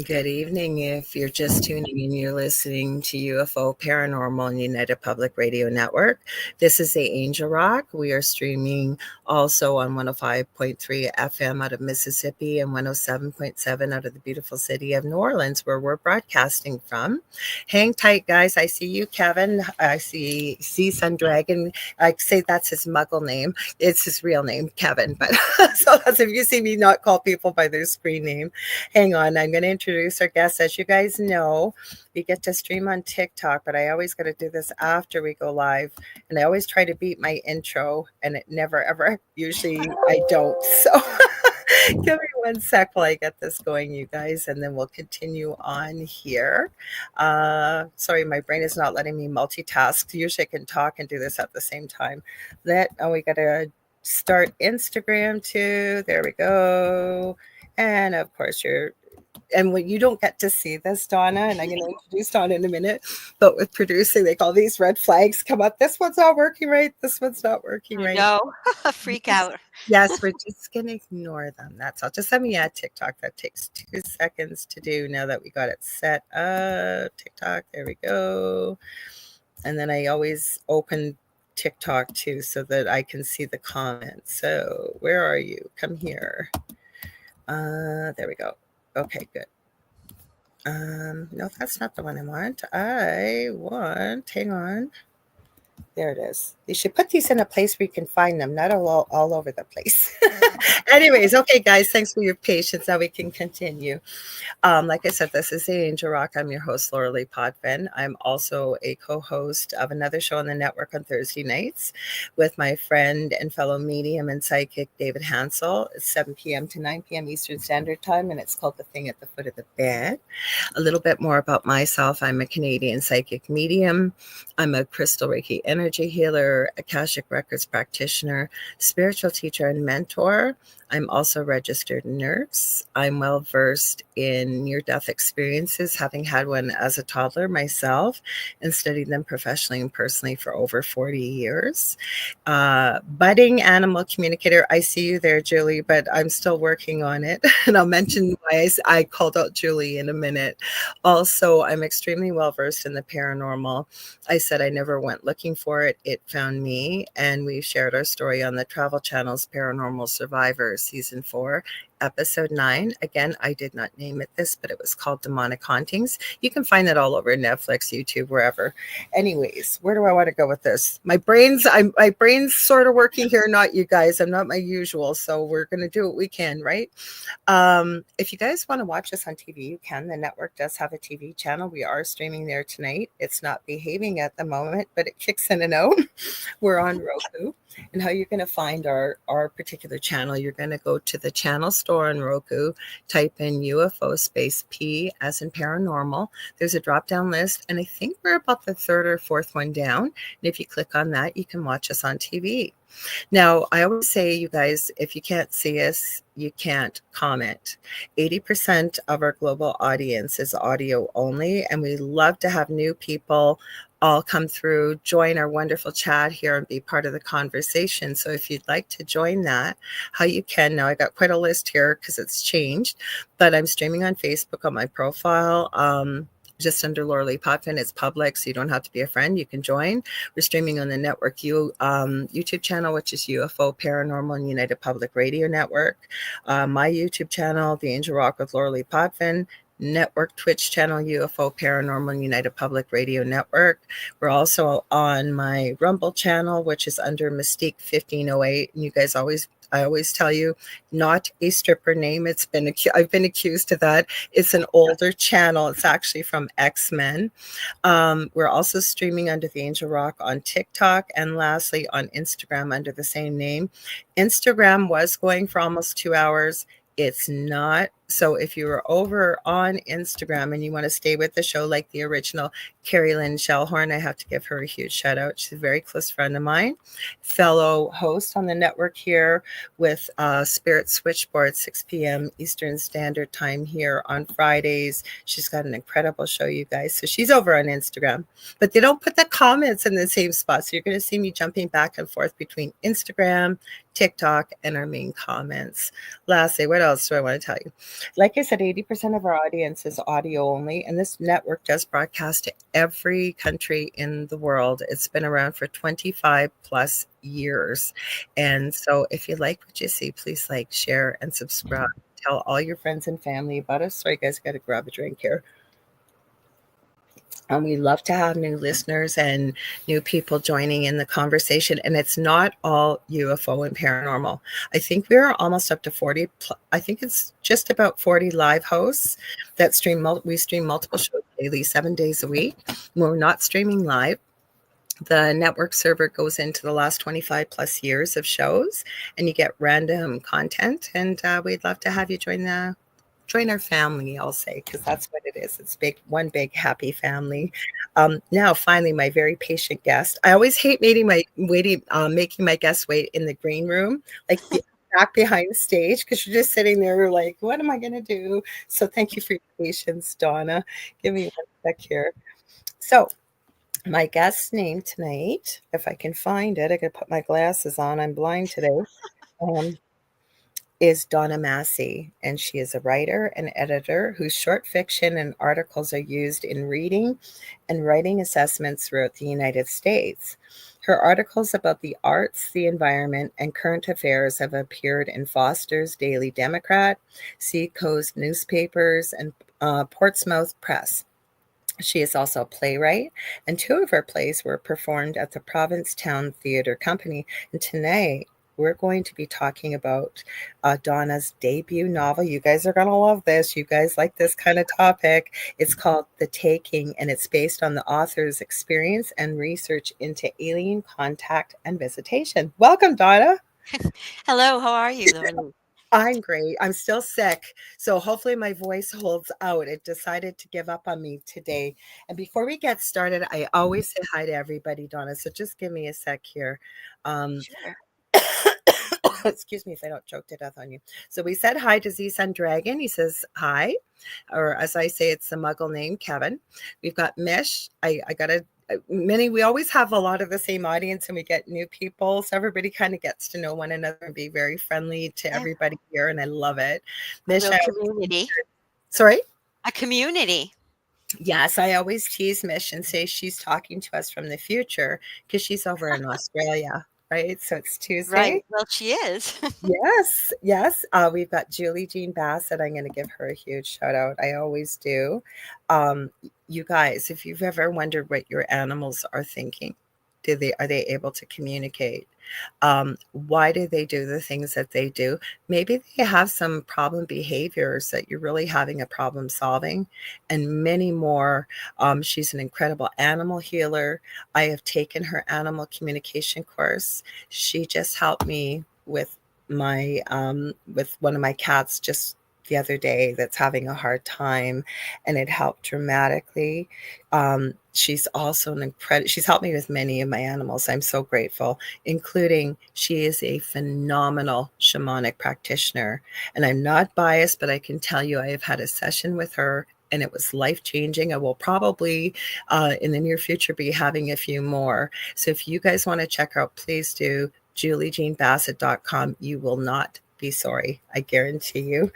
Good evening. If you're just tuning in, you're listening to UFO Paranormal and United Public Radio Network. This is the Angel Rock. We are streaming also on 105.3 FM out of Mississippi and 107.7 out of the beautiful city of New Orleans, where we're broadcasting from. Hang tight, guys. I see you, Kevin. I see Sun Dragon. I say that's his muggle name. It's his real name, Kevin. But so that's if you see me not call people by their screen name. Hang on, I'm going to introduce our guest. As you guys know, we get to stream on TikTok, but I always got to do this after we go live. And I always try to beat my intro, and it never, ever, usually I don't. So give me one sec while I get this going, you guys, and then we'll continue on here. Sorry, my brain is not letting me multitask. Usually I can talk and do this at the same time. We got to start Instagram too. There we go. And of course, when you don't get to see this, Donna, and I'm going to introduce Donna in a minute, but with producing, like all these red flags come up. This one's not working right. This one's not working right. No, freak out. Yes, we're just going to ignore them. That's all. Just let me add TikTok. That takes 2 seconds to do now that we got it set up. TikTok, there we go. And then I always open TikTok too so that I can see the comments. So where are you? Come here. There we go. Okay, good. No, that's not the one I want. Hang on. There it is. You should put these in a place where you can find them, not all over the place. Anyways, okay, guys, thanks for your patience. Now we can continue. Like I said, this is the Angel Rock. I'm your host, Lorilei Potvin. I'm also a co-host of another show on the network on Thursday nights with my friend and fellow medium and psychic, David Hansel. It's 7 p.m. to 9 p.m. Eastern Standard Time, and it's called The Thing at the Foot of the Bed. A little bit more about myself. I'm a Canadian psychic medium. I'm a crystal Reiki energy healer, Akashic Records practitioner, spiritual teacher, and mentor. I'm also a registered nurse. I'm well versed in near-death experiences, having had one as a toddler myself and studied them professionally and personally for over 40 years. Budding animal communicator. I see you there, Julie, but I'm still working on it. And I'll mention why I called out Julie in a minute. Also, I'm extremely well versed in the paranormal. I said I never went looking for it. It found me, and we shared our story on the Travel Channel's Paranormal Survivor Season 4, Episode 9. Again, I did not name it this, but it was called Demonic Hauntings. You can find it all over Netflix, YouTube, wherever. Anyways, where do I want to go with this? My brain's sort of working here, not you guys. I'm not my usual, so we're going to do what we can, right? If you guys want to watch us on TV, you can. The network does have a TV channel. We are streaming there tonight. It's not behaving at the moment, but it kicks in and out. We're on Roku. And how you're going to find our particular channel, you're going to go to the channel store on Roku, type in UFO space P as in paranormal. There's a drop-down list, and I think we're about the third or fourth one down. And if you click on that, you can watch us on TV. Now, I always say, you guys, if you can't see us, you can't comment. 80% of our global audience is audio only, and we love to have new people all come through, join our wonderful chat here and be part of the conversation. So if you'd like to join that, how you can. Now, I got quite a list here because it's changed, but I'm streaming on Facebook on my profile. Just under Lorilei Potvin. It's public, so you don't have to be a friend. You can join. We're streaming on the network YouTube channel, which is UFO Paranormal and United Public Radio Network. My YouTube channel, The Angel Rock with Lorilei Potvin. Network Twitch channel, UFO Paranormal and United Public Radio Network. We're also on my Rumble channel, which is under Mystique 1508. And you guys I always tell you, not a stripper name. I've been accused of that. It's an older channel. It's actually from X-Men. We're also streaming under the Angel Rock on TikTok, and lastly on Instagram under the same name. Instagram was going for almost 2 hours. It's not. So if you were over on Instagram and you want to stay with the show like the original Carrie Lynn Shellhorn, I have to give her a huge shout out. She's a very close friend of mine, fellow host on the network here with Spirit Switchboard, 6 p.m. Eastern Standard Time here on Fridays. She's got an incredible show, you guys. So she's over on Instagram, but they don't put the comments in the same spot. So you're going to see me jumping back and forth between Instagram, TikTok, and our main comments. Lastly, what else do I want to tell you? Like I said, 80% of our audience is audio only, and this network does broadcast to every country in the world. It's been around for 25 plus years. And so if you like what you see, please like, share, and subscribe. Tell all your friends and family about us. Sorry, guys, got to grab a drink here. And we love to have new listeners and new people joining in the conversation. And it's not all UFO and paranormal. I think we're almost up to 40. I think it's just about 40 live hosts that stream. We stream multiple shows daily, 7 days a week. When we're not streaming live, the network server goes into the last 25 plus years of shows, and you get random content. And we'd love to have you join our family, I'll say, because that's what it is. It's one big happy family. Now, finally, my very patient guest. I always hate making my guests wait in the green room, like back behind the stage, because you're just sitting there like, what am I going to do? So thank you for your patience, Donna. Give me one sec here. So my guest's name tonight, if I can find it, I got to put my glasses on. I'm blind today. Is Dona Masi, and she is a writer and editor whose short fiction and articles are used in reading and writing assessments throughout the United States. Her articles about the arts, the environment, and current affairs have appeared in Foster's Daily Democrat, Seacoast Newspapers, and Portsmouth Press. She is also a playwright, and 2 of her plays were performed at the Provincetown Theater Company. And tonight, we're going to be talking about Donna's debut novel. You guys are going to love this. You guys like this kind of topic. It's called The Taking, and it's based on the author's experience and research into alien contact and visitation. Welcome, Donna. Hello, how are you, Lorilei? I'm great. I'm still sick, so hopefully my voice holds out. It decided to give up on me today. And before we get started, I always say hi to everybody, Donna, so just give me a sec here. Sure. Excuse me if I don't choke to death on you. So we said hi to Z Sun Dragon. He says hi, or as I say, it's the muggle name, Kevin. We've got Mish. I got to many, we always have a lot of the same audience and we get new people. So everybody kind of gets to know one another and be very friendly to Yeah, everybody here. And I love it. a Mish, real community. sorry? A community. Yes, I always tease Mish and say she's talking to us from the future because she's over in Australia, right? So it's Right. Tuesday. Well, she is. Yes, yes. We've got Julie Jean Bassett. I'm going to give her a huge shout out. I always do. You guys, if you've ever wondered what your animals are thinking, are they able to communicate? Why do they do the things that they do? Maybe they have some problem behaviors that you're really having a problem solving, and many more. She's an incredible animal healer. I have taken her animal communication course. She just helped me with with one of my cats just the other day that's having a hard time, and it helped dramatically. She's also she's helped me with many of my animals. I'm so grateful, including she is a phenomenal shamanic practitioner. And I'm not biased, but I can tell you I have had a session with her and it was life-changing. I will probably in the near future be having a few more. So if you guys want to check her out, please do. JulieJeanBassett.com. You will not be sorry. I guarantee you.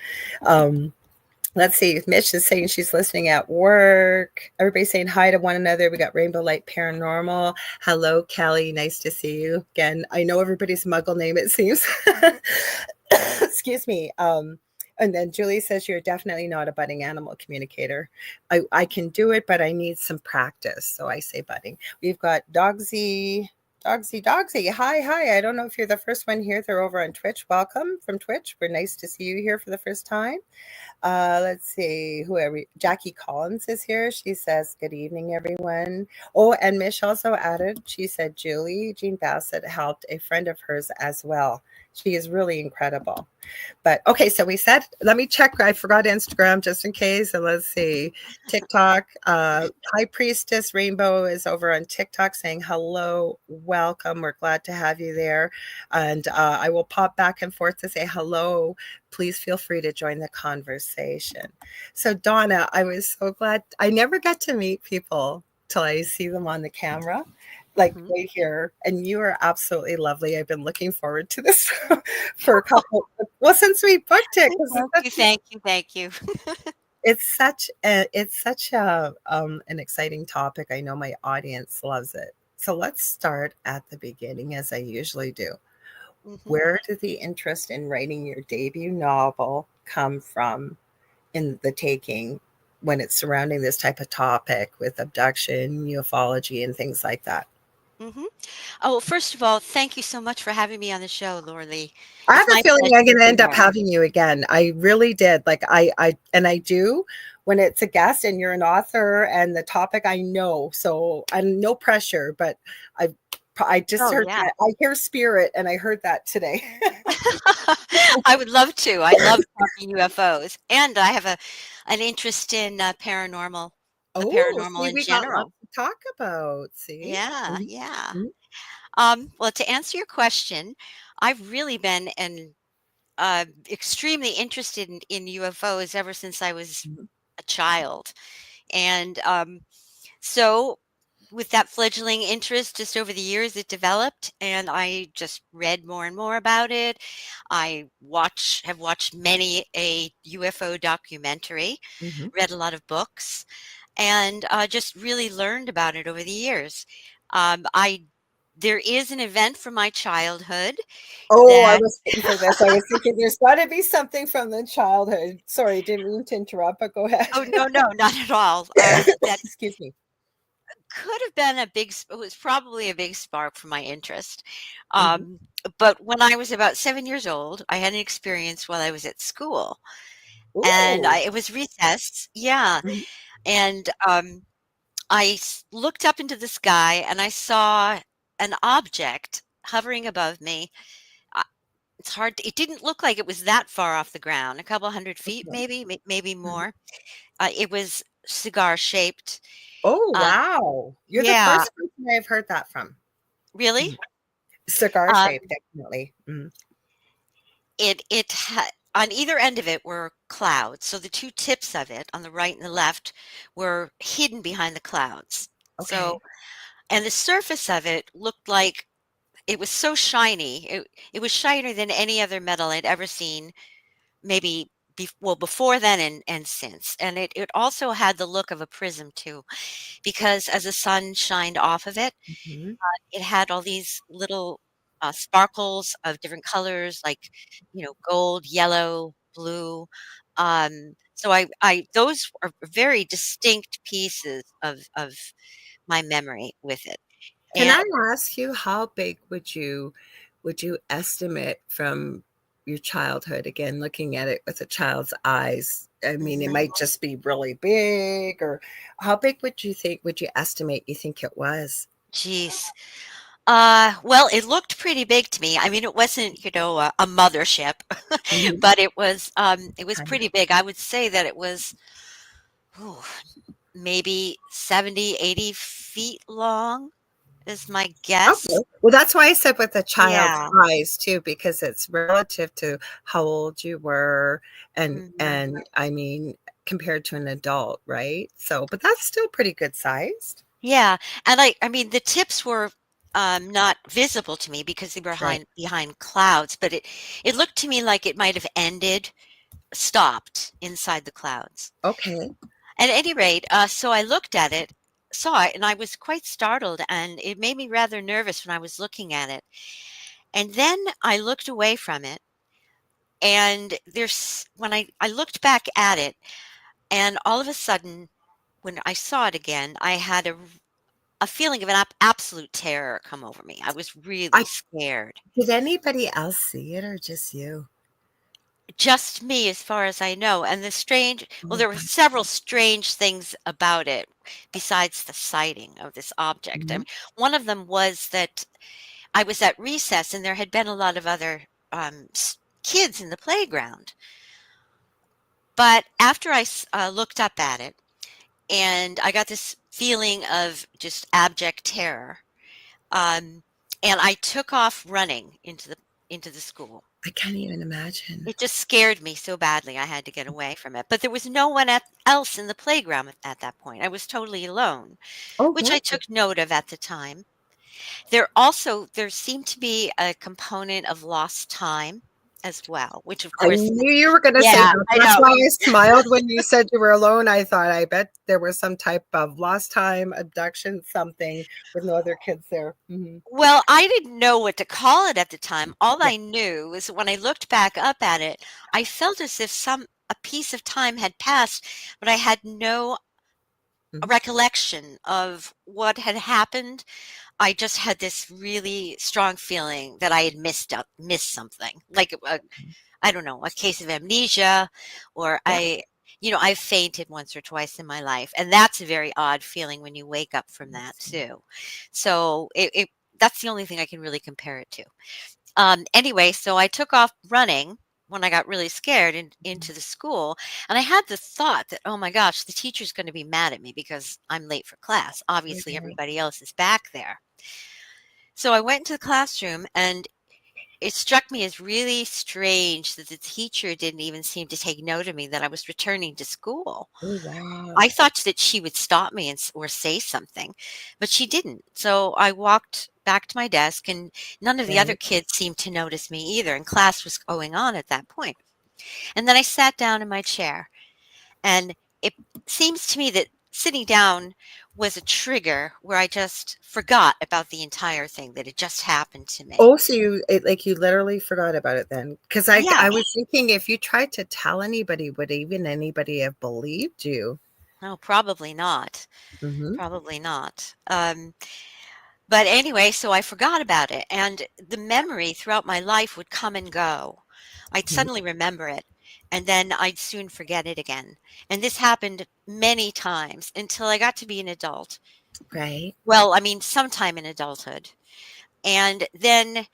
Let's see. Mitch is saying she's listening at work. Everybody's saying hi to one another. We got Rainbow Light Paranormal. Hello, Kelly. Nice to see you again. I know everybody's muggle name, it seems. Excuse me. And then Julie says you're definitely not a budding animal communicator. I can do it, but I need some practice. So I say budding. We've got Dogsy. Dogsy. Hi. I don't know if you're the first one here. They're over on Twitch. Welcome from Twitch. We're nice to see you here for the first time. Let's see, Jackie Collins is here. She says, good evening, everyone. Oh, and Mish also added, she said, Julie Jean Bassett helped a friend of hers as well. She is really incredible. But okay, so we said, let me check. I forgot Instagram just in case. So let's see. TikTok. High Priestess Rainbow is over on TikTok saying hello, welcome. We're glad to have you there. And I will pop back and forth to say hello. Please feel free to join the conversation. So Donna, I was so glad. I never get to meet people till I see them on the camera. like Mhm. right here, and you are absolutely lovely. I've been looking forward to this for a couple, well, since we booked it, because Thank you, thank you, thank you. it's such a an exciting topic. I know my audience loves it. So let's start at the beginning, as I usually do. Mhm. Where did the interest in writing your debut novel come from in the taking when it's surrounding this type of topic with abduction, ufology, and things like that? Mhm. Oh, well, first of all, thank you so much for having me on the show, Lorilei. I have It's a my feeling I'm pleasure to gonna be end up here. having you again. I really did. Like I do when it's a guest and you're an author and the topic I know. So I'm no pressure, but I I just Oh, heard yeah. that. I hear spirit and I heard that today. I would love to. I love talking UFOs, and I have an interest in, the Oh, paranormal see, in we got lots general. to talk about. See? Yeah, Mhm, yeah. mhm, Well, to answer your question, I've really been extremely interested in UFOs ever since I was mhm, a child, and, so with that fledgling interest, just over the years, it developed, and I just read more and more about it. Have watched many a UFO documentary, mhm. read a lot of books, and just really learned about it over the years. I There is an event from my childhood Oh, I that was waiting for this. I was thinking there's gotta be something from the childhood. Sorry, didn't mean to interrupt, but go ahead. oh, no, no, not at all. That Excuse me. could have been it was probably a big spark for my interest. Mhm. Um, but when I was about 7 years old, I had an experience while I was at school, and Ooh. it was recess. Yeah, Mhm. and, looked up into the sky, and I saw an object hovering above me. Uh, it didn't look like it was that far off the ground, a couple 100 feet Okay. maybe, maybe Mhm. more. It was cigar shaped. Oh, Uh, wow. You're the yeah, first person I've heard that from. really? Mhm. Cigar shape, Um definitely. Mhm. On either end of it were clouds, so the 2 tips of it, on the right and the left, were hidden behind the clouds. So Okay. and the surface of it looked like it was so shiny. It was shinier than any other metal I'd ever seen, maybe before then and since. And it also had the look of a prism too, because as the sun shined off of it, Mhm. it had all these little, sparkles of different colors, like, gold, yellow, blue. So I those are very distinct pieces of my memory with it. Can And I ask you how big would you estimate from your childhood, again, looking at it with a child's eyes? I mean, it mhm, might just be really big, or how big would you estimate you think it was? geez. Well, it looked pretty big to me. I mean, it wasn't, a mothership, Mhm. but it was Kind pretty big. I would say that it was, ooh, maybe 70, 80 feet long is my Okay. guess. Well, that's why I said with a child's Yeah. eyes too, because it's relative to how old you were Mhm. and I mean, compared to an adult, right? So, but that's still pretty good sized. Yeah, and I mean, the tips were, not visible to me because they were Right. behind clouds, but it looked to me like it might have stopped inside the clouds. Okay. At any rate, so I looked at it, saw it, and I was quite startled, and it made me rather nervous when I was looking at it. And then I looked away from it, and when I looked back at it, and all of a sudden, when I saw it again, I had a feeling of an absolute terror come over me. I was really I scared. Did anybody else see it or just you? Just me, as far as I know. And Oh, there were several strange things about it besides the sighting of this object. I mhm. mean, one of them was that I was at recess and there had been a lot of other kids in the playground. But after looked up at it and I got this feeling of just abject terror, um, and I took off running into the school. I can't even imagine. It just scared me so badly I had to get away from it, but there was no one else in the playground at that point. I was totally alone, Oh, which I good. took note of at the time. There seemed to be a component of lost time as well, which of I course knew you were going to say yeah, that. I That's know. why I smiled when you said you were alone. I thought, I bet there was some type of lost time, abduction, something with no other kids there. Mhm. Well, I didn't know what to call it at the time. All Yeah. I knew was when I looked back up at it, I felt as if some a piece of time had passed, but I had no Mhm. recollection of what had happened. I just had this really strong feeling that I had missed something, like I don't know, a case of amnesia, or Yeah. I've fainted once or twice in my life, and that's a very odd feeling when you wake up from that too. So that's the only thing I can really compare it to. Anyway, so I took off running when I got really scared into the school, and I had the thought that, oh my gosh, the teacher's going to be mad at me because I'm late for class. Obviously, Okay. everybody else is back there. So I went into the classroom, and it struck me as really strange that the teacher didn't even seem to take note of me that I was returning to school. Oh, I wow. thought that she would stop me or say something, but she didn't. So I walked back to my desk, and none of the other Right. kids seemed to notice me either, and class was going on at that point. And then I sat down in my chair, and it seems to me that sitting down was a trigger where I just forgot about the entire thing that had just happened to me. Oh, so you literally forgot about it then? Because Yeah. I was thinking if you tried to tell anybody, would even anybody have believed you? No, probably not. Mhm. Probably not. But anyway, so I forgot about it, and the memory throughout my life would come and go. I'd Mhm. suddenly remember it, and then I'd soon forget it again. And this happened many times until I got to be an adult. Right. Well, I mean, sometime in adulthood. And then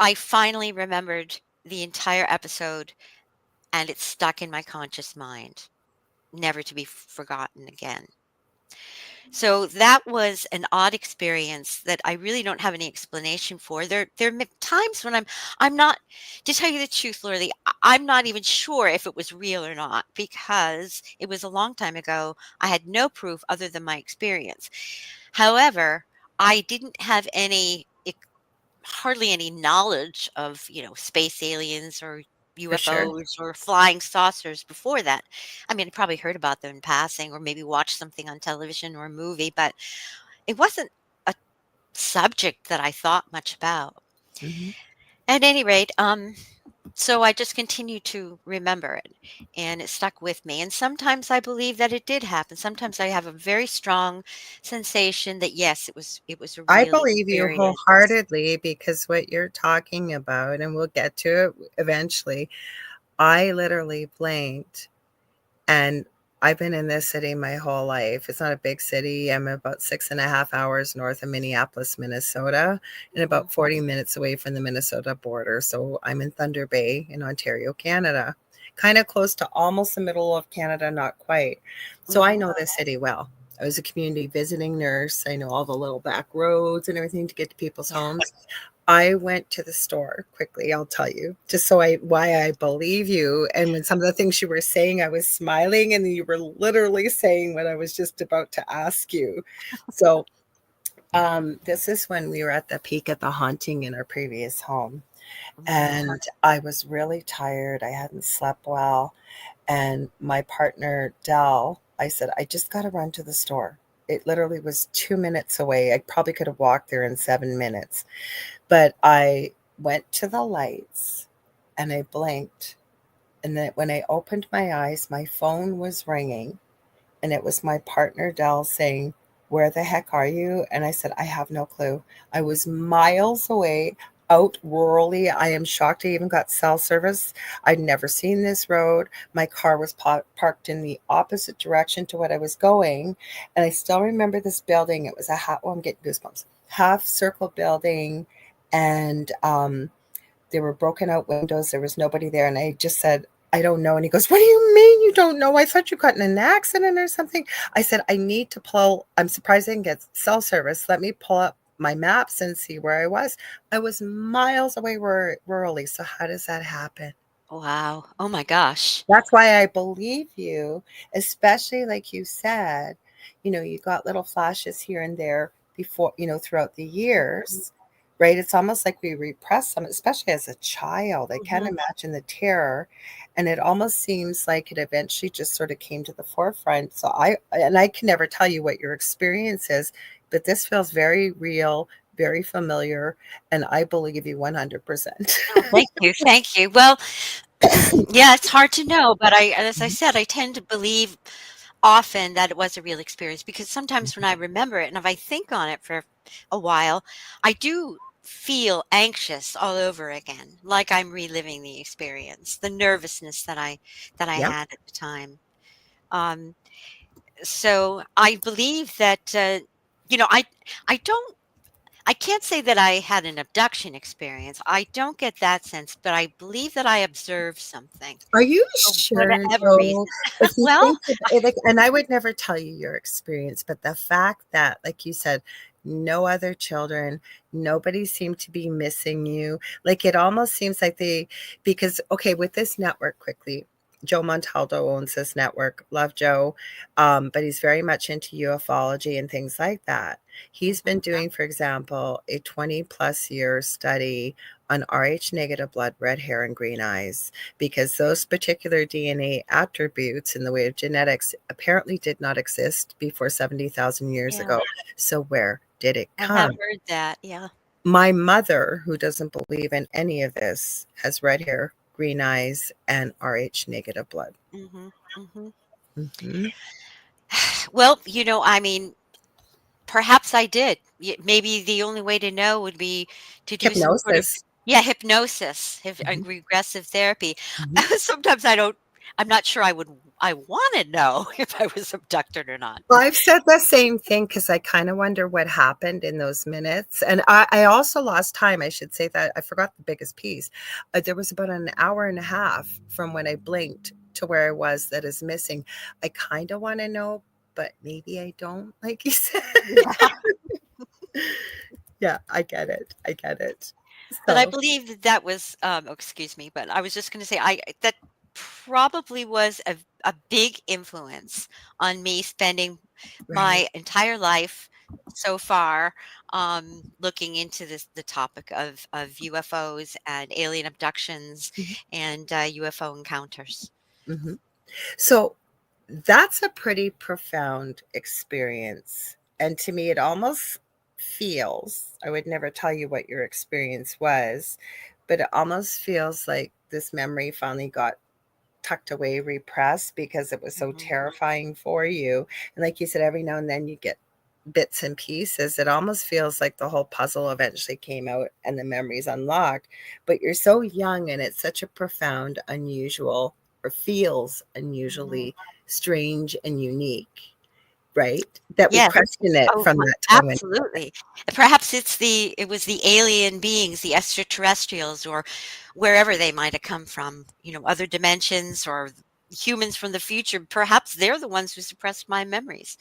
I finally remembered the entire episode, and it stuck in my conscious mind, never to be forgotten again. So that was an odd experience that I really don't have any explanation for. There are times when I'm not, to tell you the truth, Lorley, I'm not even sure if it was real or not because it was a long time ago. I had no proof other than my experience. However, I didn't have hardly any knowledge of, space aliens or For sure. UFOs or flying saucers before that. I mean, I probably heard about them in passing or maybe watched something on television or a movie, but it wasn't a subject that I thought much about. Mhm. At any rate, so I just continued to remember it and it stuck with me. And sometimes I believe that it did happen. Sometimes I have a very strong sensation that yes, it was a I real believe you experience. wholeheartedly because what you're talking about, and we'll get to it eventually, I literally blinked. And I've been in this city my whole life. It's not a big city. I'm about 6.5 hours north of Minneapolis, Minnesota, and Mhm. about 40 minutes away from the Minnesota border. So I'm in Thunder Bay in Ontario, Canada, kind of close to almost the middle of Canada, not quite. So I Mhm. know this city well. I was a community visiting nurse. I know all the little back roads and everything to get to people's Yeah. homes. I went to the store quickly, I'll tell you, just so I why I believe you. And when some of the things you were saying, I was smiling, and you were literally saying what I was just about to ask you. So, this is when we were at the peak of the haunting in our previous home. Mhm. And I was really tired. I hadn't slept well. And my partner, Dell, I said, I just got to run to the store. It literally was 2 minutes away. I probably could have walked there in 7 minutes. But I went to the lights and I blinked. And then when I opened my eyes, my phone was ringing. And it was my partner, Dell, saying, "Where the heck are you?" And I said, "I have no clue." I was miles away, out rurally. I am shocked I even got cell service. I'd never seen this road. My car was parked in the opposite direction to what I was going. And I still remember this building. It was a half, oh, I'm getting goosebumps, half circle building. And there were broken out windows. There was nobody there. And I just said, "I don't know." And he goes, "What do you mean you don't know? I thought you got in an accident or something." I said, "I need to pull. I'm surprised I didn't get cell service. Let me pull up my maps and see where I was." I was miles away rurally. So how does that happen? Wow. Oh my gosh. That's why I believe you, especially like you said, you got little flashes here and there before, throughout the years, right? It's almost like we repress them, especially as a child. I can't Mhm. imagine the terror. And it almost seems like it eventually just sort of came to the forefront. So I can never tell you what your experience is, but this feels very real, very familiar, and I believe you 100%. Oh, thank you, thank you. Well, yeah, it's hard to know, but as I said, I tend to believe often that it was a real experience because sometimes when I remember it and if I think on it for a while, I do feel anxious all over again, like I'm reliving the experience, the nervousness that I Yep. had at the time. Um, so I believe that you know, I can't say that I had an abduction experience. I don't get that sense, but I believe that I observed something Are you for sure, whatever reason. though? If you Well, think about it, like, and I would never tell you your experience, but the fact that, like you said, no other children, nobody seemed to be missing you. Like it almost seems like because okay, with this network, quickly, Joe Montaldo owns this network. Love Joe, but he's very much into ufology and things like that. He's been mhm, doing, for example, a 20+ year study on Rh negative blood, red hair, and green eyes because those particular DNA attributes in the way of genetics apparently did not exist before 70,000 years yeah. ago. So, where did it I have come? heard that, yeah. My mother, who doesn't believe in any of this, has red hair, green eyes, and Rh negative blood. Mhm, mhm. Hmm. Well, I mean, perhaps I did. Maybe the only way to know would be to do some sort of Hypnosis. hypnosis, Hmm. regressive therapy. Hmm. Sometimes I'm not sure I wanna know if I was abducted or not. Well, I've said the same thing because I kind of wonder what happened in those minutes. And I also lost time. I should say that I forgot the biggest piece. There was about an hour and a half from when I blinked to where I was that is missing. I kind of want to know, but maybe I don't, like you said. Yeah. Yeah, I get it. I get it. But I So, believe that was, oh, excuse me, but I was just gonna say that probably was a big influence on me spending right. my entire life so far, looking into the topic of UFOs and alien abductions Mhm. and, UFO encounters. Mhm. So that's a pretty profound experience. And to me, it almost feels, I would never tell you what your experience was, but it almost feels like this memory finally got tucked away, repressed because it was so Mhm. terrifying for you. And like you said, every now and then you get bits and pieces. It almost feels like the whole puzzle eventually came out and the memories unlocked. But you're so young and it's such a profound, unusual, or feels Mhm. unusually strange and unique, right? That we Yes. question it Oh, from my that time when absolutely. Perhaps it was the alien beings, the extraterrestrials, or wherever they might have come from, other dimensions or humans from the future. Perhaps they're the ones who suppressed my memories.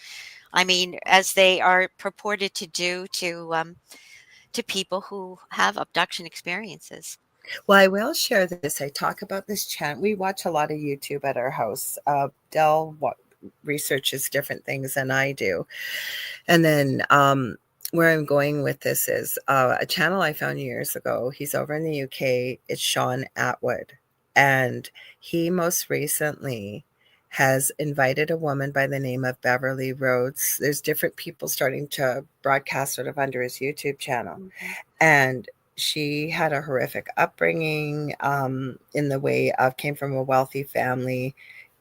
I mean, as they are purported to do to people who have abduction experiences. well, I will share this. I talk about this channel. We watch a lot of YouTube at our house. Dell researches different things than I do. And then where I'm going with this is a channel I found years ago. He's over in the UK. It's Sean Atwood. And he most recently has invited a woman by the name of Beverly Rhodes. There's different people starting to broadcast sort of under his YouTube channel. Mhm. And she had a horrific upbringing in the way of came from a wealthy family.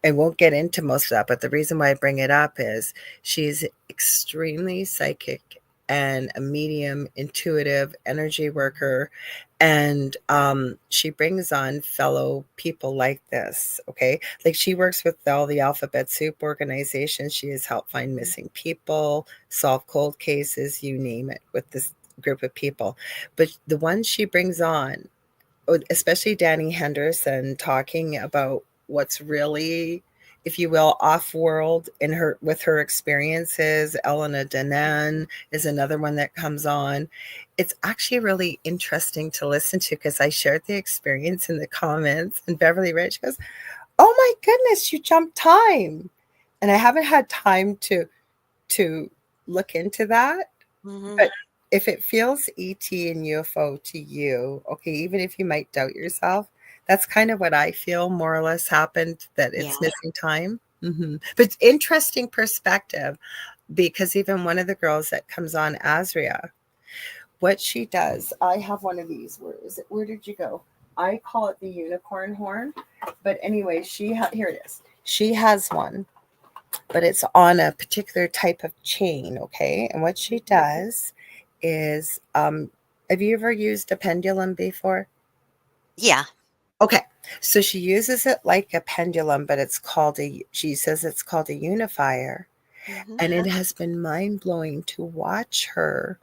I won't get into most of that, but the reason why I bring it up is she's extremely psychic and a medium, intuitive energy worker. And she brings on fellow people like this. Okay. Like she works with all the Alphabet Soup organizations. She has helped find Mhm. missing people, solve cold cases, you name it, with this group of people. But the ones she brings on, especially Danny Henderson, talking about what's really, if you will, off world in her with her experiences. Elena Danan is another one that comes on. It's actually really interesting to listen to because I shared the experience in the comments, and Beverly Rich goes, "Oh my goodness, you jumped time," and I haven't had time to look into that. Mhm. But if it feels ET and UFO to you, okay, even if you might doubt yourself, that's kind of what I feel more or less happened, that Yeah. it's missing time. But interesting perspective, because even one of the girls that comes on, Azria, what she does, I have one of these. Where is it? Where did you go? I call it the unicorn horn. But anyway, here it is. She has one, but it's on a particular type of chain, okay? And what she does is, have you ever used a pendulum before? Yeah. Okay, so she uses it like a pendulum, but she says it's called a unifier. Mhm. And it has been mind blowing to watch her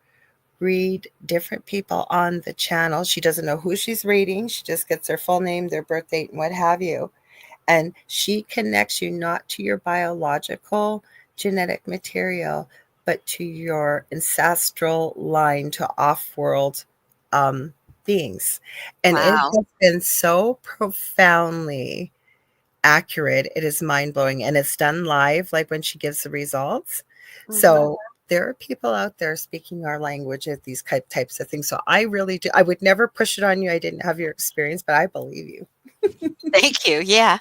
read different people on the channel. She doesn't know who she's reading. She just gets their full name, their birth date, and what have you. And she connects you not to your biological genetic material, but to your ancestral line, to off-world um, beings. And it Wow. has been so profoundly accurate. It is mind-blowing, and it's done live, like when she gives the results. Mhm. So there are people out there speaking our language at these types of things. So I really do. I would never push it on you. I didn't have your experience, but I believe you. Thank you. Yeah.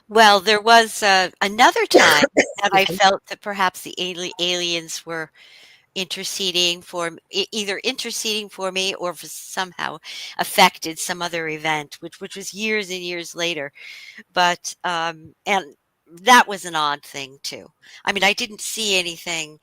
Well, there was, another time that I felt that perhaps the aliens were interceding for either interceding for me or for somehow affected some other event, which was years and years later. But, and that was an odd thing too. I mean, I didn't see anything,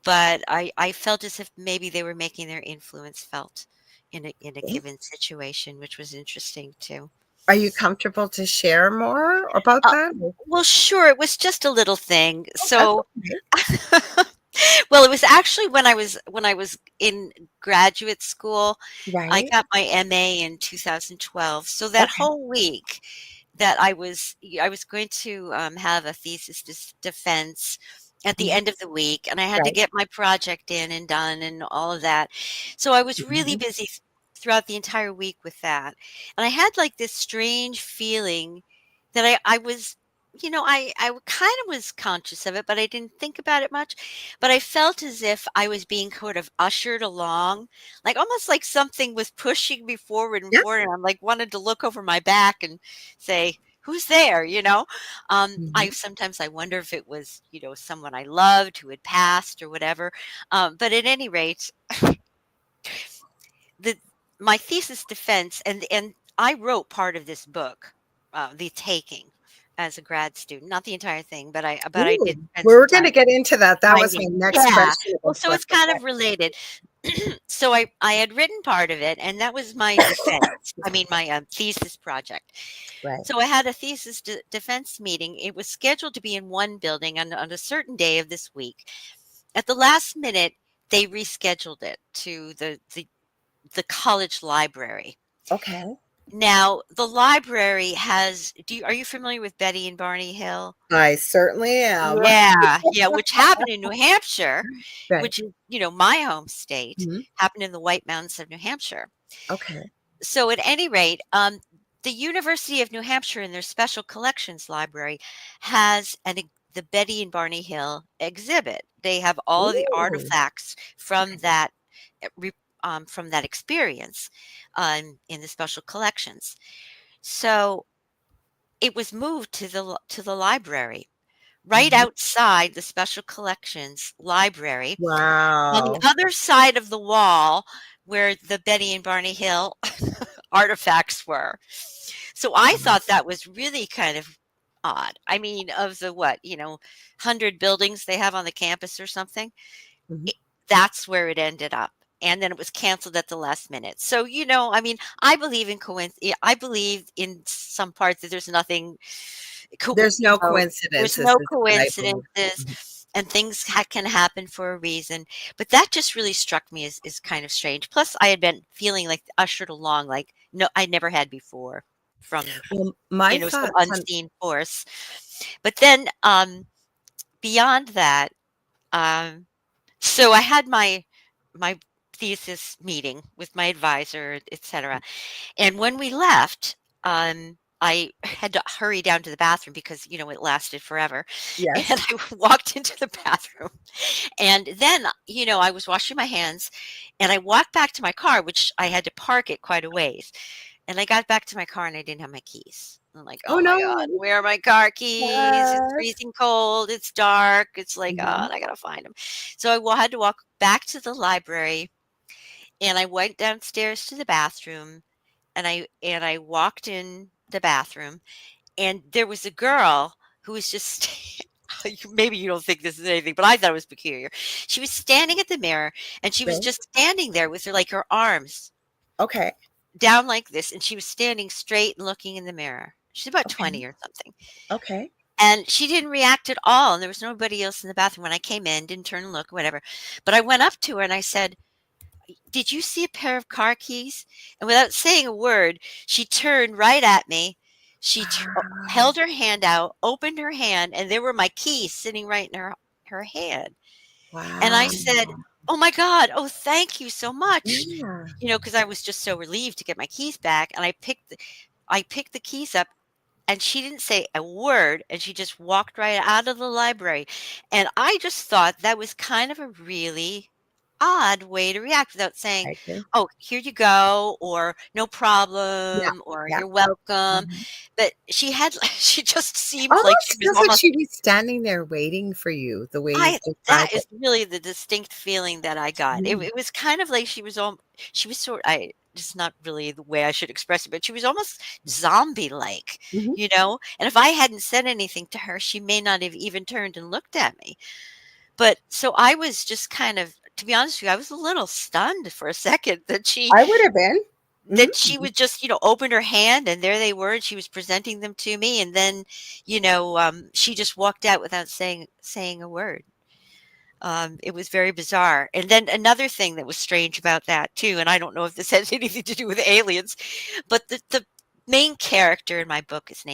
but I felt as if maybe they were making their influence felt in a given situation, which was interesting too. Are you comfortable to share more about Uh, that? well, sure, it was just a little thing. Oh, that's So, okay. well, it was actually when I was in graduate school. I Right? got my MA in 2012. So that Okay. whole week that I was going to have a thesis defense at the Mhm. end of the week, and I had to Right. get my project in and done and all of that. So I was really Mhm. busy throughout the entire week with that, and I had like this strange feeling that I was. I kind of was conscious of it, but I didn't think about it much. But I felt as if I was being sort of ushered along, like almost like something was pushing me forward and Yeah. forward, and I'm like wanted to look over my back and say, "Who's there?" I Mhm. sometimes I wonder if it was, someone I loved who had passed or whatever. But at any rate, the my thesis defense and I wrote part of this book, The Taking, as a grad student, not the entire thing, but I did Ooh, spend some we're gonna time get into that. That was my writing. next Yeah. question Well, about the so book. it's kind of related. So I had written part of it, and that was my defense. I mean, my thesis project. Right. So I had a thesis defense meeting. It was scheduled to be in one building on a certain day of this week. At the last minute, they rescheduled it to the college library. Okay. Now, the library has. Are you familiar with Betty and Barney Hill? I certainly am. Yeah, yeah, which happened in New Hampshire, Right. which is, my home state, Mhm. happened in the White Mountains of New Hampshire. Okay. So at any rate, the University of New Hampshire in their special collections library has the Betty and Barney Hill exhibit. They have all of the Ooh. artifacts from Okay. from that experience in the special collections. So it was moved to to the library right Mhm. outside the special collections library on the Wow. other side of the wall where the Betty and Barney Hill artifacts were. So I thought that was really kind of odd. I mean, of the 100 buildings they have on the campus or something, Mhm. it, that's where it ended up. And then it was canceled at the last minute. So, I mean, I believe in I believe in some parts that there's nothing, There's no there's coincidences no is what I believe. coincidences Mhm. and things can happen for a reason. But that just really struck me as kind of strange. Plus, I had been feeling like ushered along, like no, I never had before from, Well, my some thoughts on unseen force. But then, beyond that, um, so I had my thesis meeting with my advisor, etc. And when we left, I had to hurry down to the bathroom because, it lasted forever. And Yes. I walked into the bathroom. And then, I was washing my hands and I walked back to my car, which I had to park it quite a ways. And I got back to my car and I didn't have my keys. I'm like, Oh, "Oh my god, no. where are my car keys? It's Yes. freezing cold, it's dark." It's like, "Oh, Mhm. and I gotta find them." So had to walk back to the library, and I went downstairs to the bathroom, and I walked in the bathroom, and there was a girl who was just maybe you don't think this is anything, but I thought it was peculiar. She was standing at the mirror, and she was Right. just standing there with her arms Okay. down like this, and she was standing straight and looking in the mirror. She's about Okay. 20 or something. Okay. And she didn't react at all, and there was nobody else in the bathroom when I came in, didn't turn and look, whatever. But I went up to her and I said, "Did you see a pair of car keys?" And without saying a word, she turned right at me. She Wow. held her hand out, opened her hand, and there were my keys sitting right in her hand. And I Wow. said, "Oh my god, oh, thank you so much." Yeah. Because I was just so relieved to get my keys back, and I picked the keys up, and she didn't say a word, and she just walked right out of the library, and I just thought that was kind of a really odd way to react without saying, I agree. "Oh, here you go," or "No Yeah. problem," or Yeah. "You're welcome." Mhm. But she had she just seemed like she Almost was feels like almost she was standing there waiting for you, the way I you've that described is it. really the distinct feeling that I got. It Mhm. it was kind of like she was just not really the way I should express it, but she was almost zombie-like, Mhm. And if I hadn't said anything to her, she may not have even turned and looked at me. But so I was just kind of to be honest with you, I was a little stunned for a second I would have been. that she Mhm. would just, open her hand and there they were and she was presenting them to me and then, she just walked out without saying a word. It was very bizarre. And then another thing that was strange about that too, and I don't know if this has anything to do with aliens, but the main character in my book is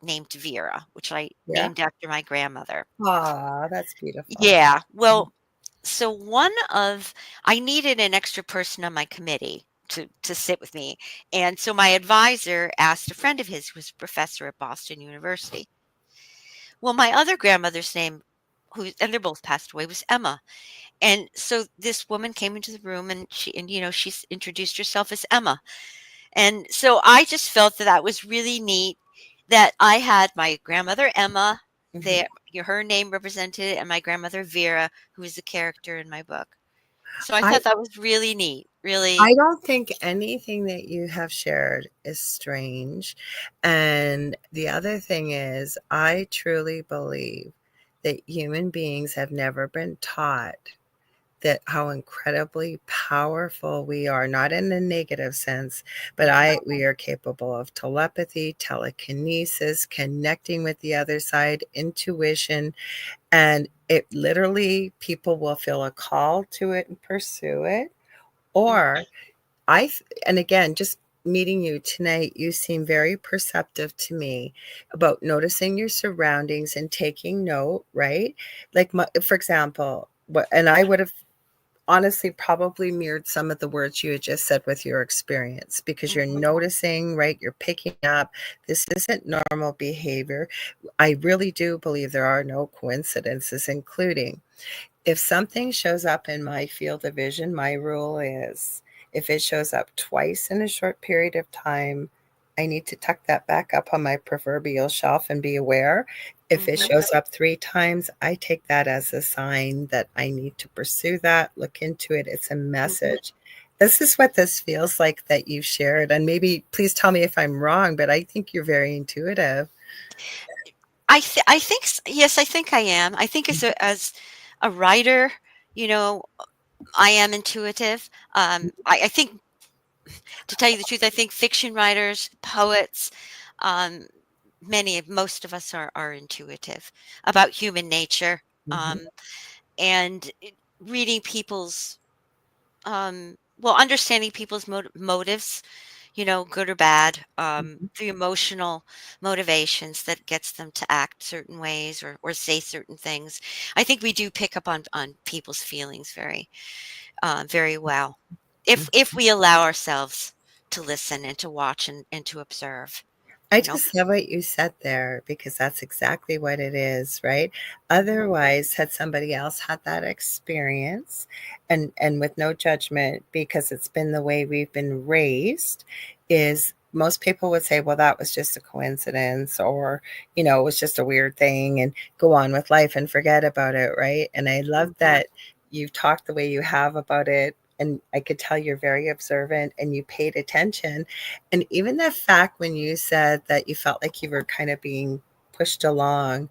named Vera, which I Yeah. named after my grandmother. Aw, that's beautiful. Yeah. Mhm. Well, so I needed an extra person on my committee to sit with me. And so my advisor asked a friend of his who was a professor at Boston University. Well, my other grandmother's name, and they're both passed away, was Emma. And so this woman came into the room and she introduced herself as Emma. And so I just felt that that was really neat that I had my grandmother Emma Mhm. there, her name represented, and my grandmother Vera, who is a character in my book. So I I thought that was really neat. I Really. don't think anything that you have shared is strange, and the other thing is, I truly believe that human beings have never been taught that how incredibly powerful we are, not in a negative sense, but Mhm. we are capable of telepathy, telekinesis, connecting with the other side, intuition, and it literally people will feel a call to it and pursue it, Mhm. or and again, just meeting you tonight, you seem very perceptive to me about noticing your surroundings and taking note, right? Like, for example, and I would have honestly probably mirrored some of the words you had just said with your experience because you're Mhm. noticing, right? You're picking up. This isn't normal behavior. I really do believe there are no coincidences, including if something shows up in my field of vision, my rule is if it shows up twice in a short period of time, I need to tuck that back up on my proverbial shelf and be aware. If it Mhm. shows up 3 times, I take that as a sign that I need to pursue that, look into it. It's a Mhm. message. This is what this feels like that you've shared. And maybe please tell me if I'm wrong, but I think you're very intuitive. Yes, I think I am. I think as a writer, you know, I am intuitive. I think to tell you the truth, I think fiction writers, poets, um, most of us are intuitive about human nature, Mhm, um, and reading understanding people's motives, good or bad, mhm, the emotional motivations that gets them to act certain ways or say certain things. I think we do pick up on people's feelings very well if mhm. we allow ourselves to listen and to watch and to observe. I you know? just love what you said there because that's exactly what it is, right? Otherwise, had somebody else had that experience and with no judgment because it's been the way we've been raised, is most people would say, well, that was just a coincidence or, it was just a weird thing and go on with life and forget about it, right? And I love Mhm. that you talked the way you have about it. And I could tell you're very observant and you paid attention, and even the fact when you said that you felt like you were kind of being pushed along,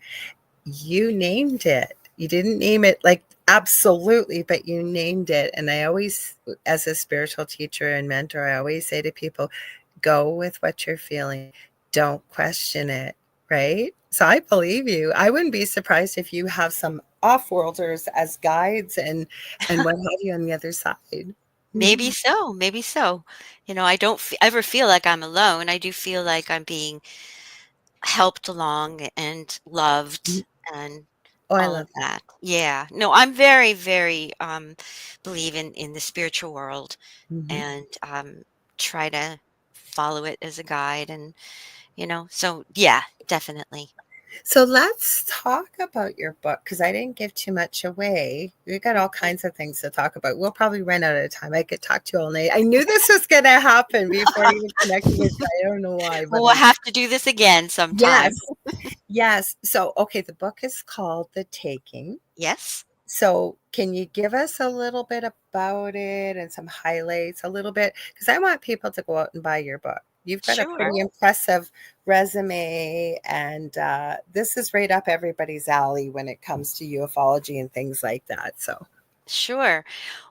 you named it. You didn't name it like absolutely, but you named it. And I always, as a spiritual teacher and mentor, I always say to people, go with what you're feeling. Don't question it. Right. So I believe you. I wouldn't be surprised if you have some off-worlders as guides and what have you on the other side. Maybe Mhm. so, maybe so. I don't ever feel like I'm alone. I do feel like I'm being helped along and loved and Oh, I all of love that. that. Yeah. No, I'm very, very, believe in the spiritual world Mhm. and, try to follow it as a guide and, so yeah, definitely. So let's talk about your book because I didn't give too much away. We got all kinds of things to talk about. We'll probably run out of time. I could talk to you all night. I knew this was going to happen before I even connected with you. I don't know why, but We'll have to do this again sometime. yes, yes. So, okay, the book is called The Taking. Yes? So, can you give us a little bit about it and some highlights a little bit? Because I want people to go out and buy your book. You've got a Sure. pretty impressive resume, and this is right up everybody's alley when it comes to ufology and things like that. So, Sure.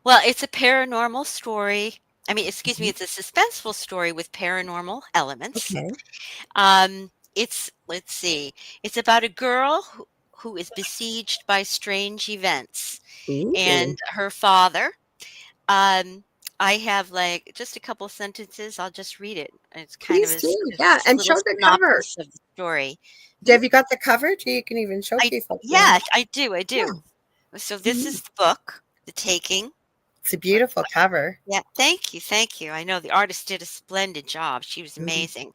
Well, it's a paranormal story. I mean, excuse me, mhm. it's a suspenseful story with paranormal elements. Okay. Let's see, it's about a girl who is besieged by strange events, Ooh, and her father. Um, I have like just a couple sentences. I'll just read it. It's kind of please do. a Yeah, and little show the cover. synopsis of the story. Have you got the cover? You can even show people if you want. Yeah, I do. I Yeah. do. So this Mhm. is the book, The Taking. It's a beautiful cover. Yeah, thank you, thank you. I know the artist did a splendid job. She was Mhm. amazing.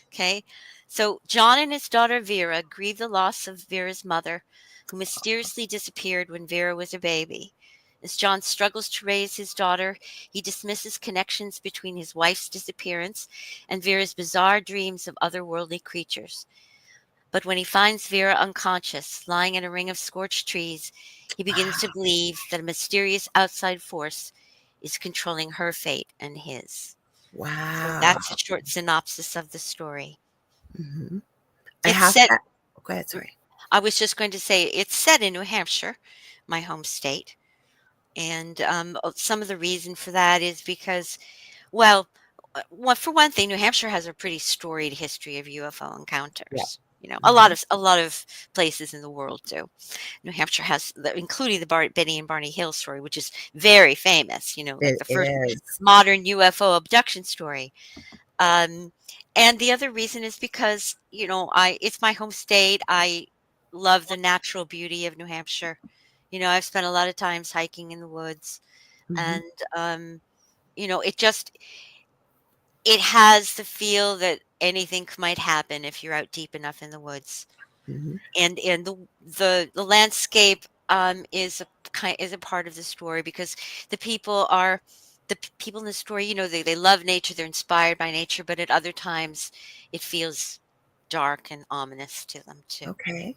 Okay. So John and his daughter Vera grieve the loss of Vera's mother, who mysteriously disappeared when Vera was a baby. As John struggles to raise his daughter, he dismisses connections between his wife's disappearance and Vera's bizarre dreams of otherworldly creatures. But when he finds Vera unconscious, lying in a ring of scorched trees, he begins to believe that a mysterious outside force is controlling her fate and his. So Wow. that's a short synopsis of the story. Mhm. I It's have set to go ahead, sorry. I was just going to say it's set in New Hampshire, my home state. And some of the reason for that is because, well, for one thing, New Hampshire has a pretty storied history of UFO Yeah. encounters. Mhm. A lot of places in the world do. New Hampshire has, including the Benny and Barney Hill story, which is very famous. Like the It first is. modern UFO abduction story. Um, and the other reason is because, I it's my home state. I love the natural beauty of New Hampshire. I've spent a lot of times hiking in the woods Mhm, and it just it has the feel that anything might happen if you're out deep enough in the woods. mhm, And the landscape is a part of the story because the people are people in the story, they love nature, they're inspired by nature, but at other times it feels dark and ominous to them too. okay.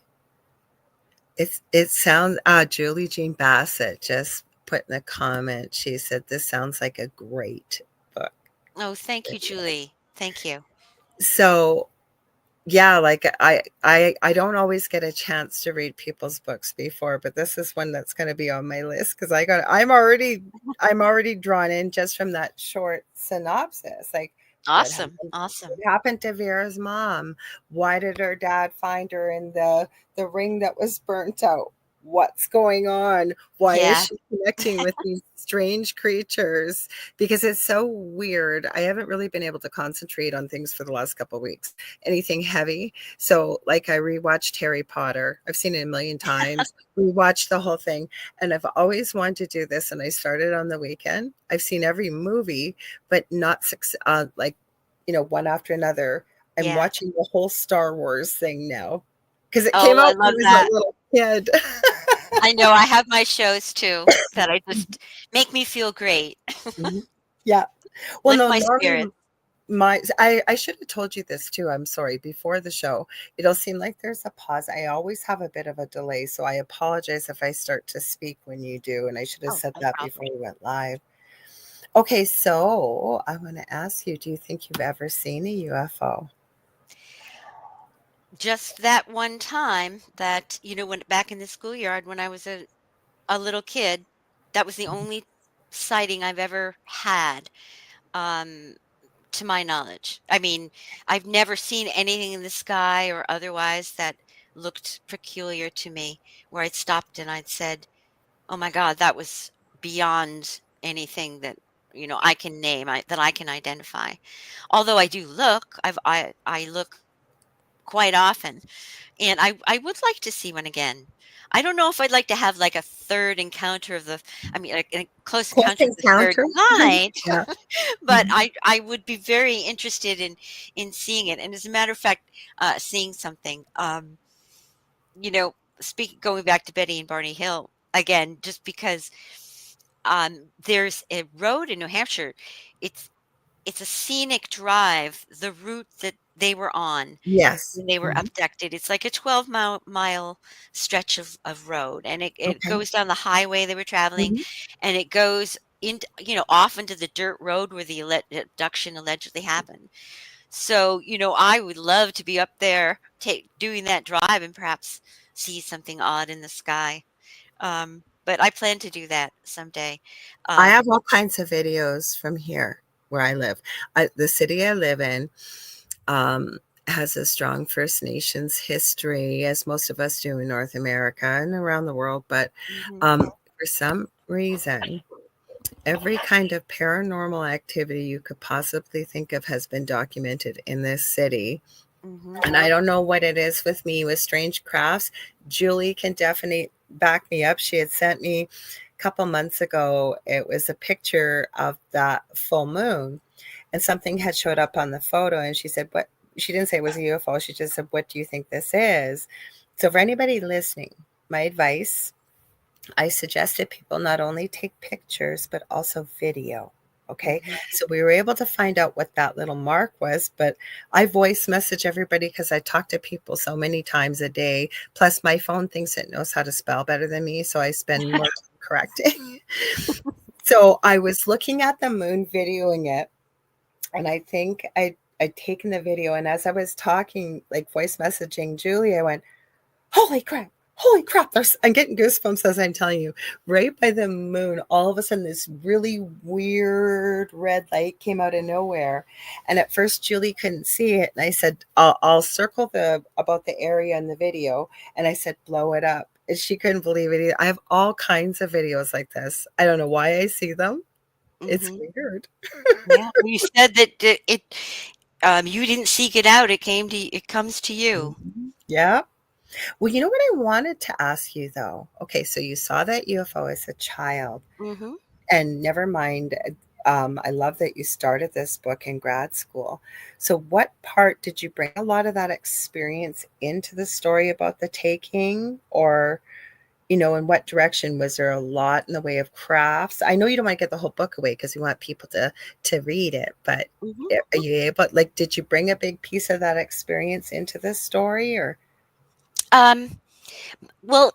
It sounds Julie Jean Bassett just put in a comment, she said, "This sounds like a great book." Oh, thank you, Julie. Thank you. So, yeah, like, I don't always get a chance to read people's books before, but this is one that's gonna be on my list because I'm already drawn in just from that short synopsis, like, Awesome. Awesome. what happened to Vera's mom? Why did her dad find her in the ring that was burnt out? What's going on? Why is Yeah. she connecting with these strange creatures? Because it's so weird. I haven't really been able to concentrate on things for the last couple of weeks. Anything heavy. So, like, I rewatched Harry Potter. I've seen it a million times. Rewatched the whole thing, and I've always wanted to do this. And I started on the weekend. I've seen every movie, but not like one after another. I'm Yeah. watching the whole Star Wars thing now because it came Oh, I out when love I was a that. little kid. I know I have my shows too that I just make me feel great. Mhm. Yeah. Well, Lift no, my normally spirits. I should have told you this too. I'm sorry. Before the show, it'll seem like there's a pause. I always have a bit of a delay, so I apologize if I start to speak when you do. And I should have Oh, said no that problem. before we went live. Okay, so I want to ask you, do you think you've ever seen a UFO? Just that one time that, when back in the schoolyard when I was a little kid, that was the only sighting I've ever had, um, to my knowledge. I mean, I've never seen anything in the sky or otherwise that looked peculiar to me, where I'd stopped and I'd said, "Oh my god, that was beyond anything that, I can name, that I can identify." Although I do look, I look quite often, and I would like to see one again. I don't know if I'd like to have, like, a 3rd encounter of the I mean, like, a close Close encounter of the 3rd encounter? kind, Yeah. but I would be very interested in seeing it, and as a matter of fact, seeing something, you know, going back to Betty and Barney Hill again, just because, there's a road in New Hampshire. It's it's a scenic drive, the route that they were on Yes. when they were Mhm. abducted. It's like a 12-mile stretch of road, and it Okay. goes down the highway they were traveling, Mhm. and it goes into off into the dirt road where the abduction allegedly happened. So, I would love to be up there doing that drive and perhaps see something odd in the sky. But I plan to do that someday. I have Um, all kinds of videos from here where I live. The city I live in um, has a strong First Nations history, as most of us do in North America and around the world. But mhm, um, for some reason, every kind of paranormal activity you could possibly think of has been documented in this city. mhm, And I don't know what it is with me with strange crafts. Julie can definitely back me up. She had sent me a couple months ago, it was a picture of that full moon, and something had showed up on the photo. And she said, "What?" She didn't say it was a UFO. She just said, "What do you think this is?" So, for anybody listening, my advice, I suggested people not only take pictures, but also video. Okay. mhm. So we were able to find out what that little mark was, but I voice message everybody because I talk to people so many times a day. Plus, my phone thinks it knows how to spell better than me. So I spend more time correcting. So I was looking at the moon, videoing it, and I think I'd taken the video. And as I was talking, like voice messaging Julie, I went, "Holy crap! Holy crap!" I'm getting goosebumps as I'm telling you. Right by the moon, all of a sudden, this really weird red light came out of nowhere. And at first, Julie couldn't see it. And I said, I'll circle about the area in the video. And I said, blow it up. And she couldn't believe it either. I have all kinds of videos like this. I don't know why I see them. It's Mhm. weird. Yeah. Well, you said that you didn't seek it out. It comes to you. Mhm. Yeah. Well, you know what I wanted to ask you though? Okay, so you saw that UFO as a child. Mhm. And never mind, I love that you started this book in grad school. So, what part did you bring a lot of that experience into the story about the taking? Or, in what direction? Was there a lot in the way of crafts? I know you don't want to get the whole book away because you want people to read it, but Mhm. are you able, like, did you bring a big piece of that experience into this story or? Um, well,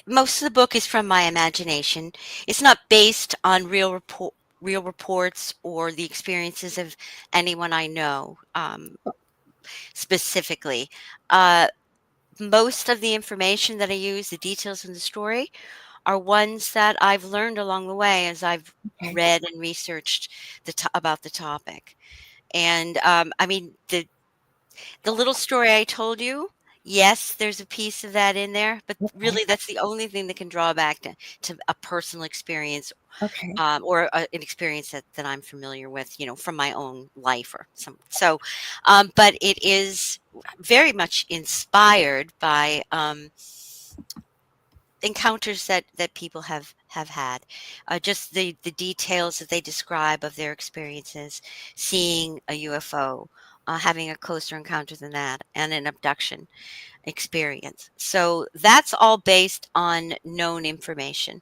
most of the book is from my imagination. It's not based on real reports or the experiences of anyone I know, specifically. Uh, Most of the information that I use, the details in the story, are ones that I've learned along the way as I've Okay. read and researched about the topic. And I mean, the little story I told you, yes, there's a piece of that in there, but Okay. really that's the only thing that can draw back to a personal experience, Okay. or an experience that I'm familiar with, from my own life or some. So, but it is very much inspired by encounters that people have had, just the details that they describe of their experiences seeing a UFO, having a closer encounter than that, and an abduction experience. So that's all based on known information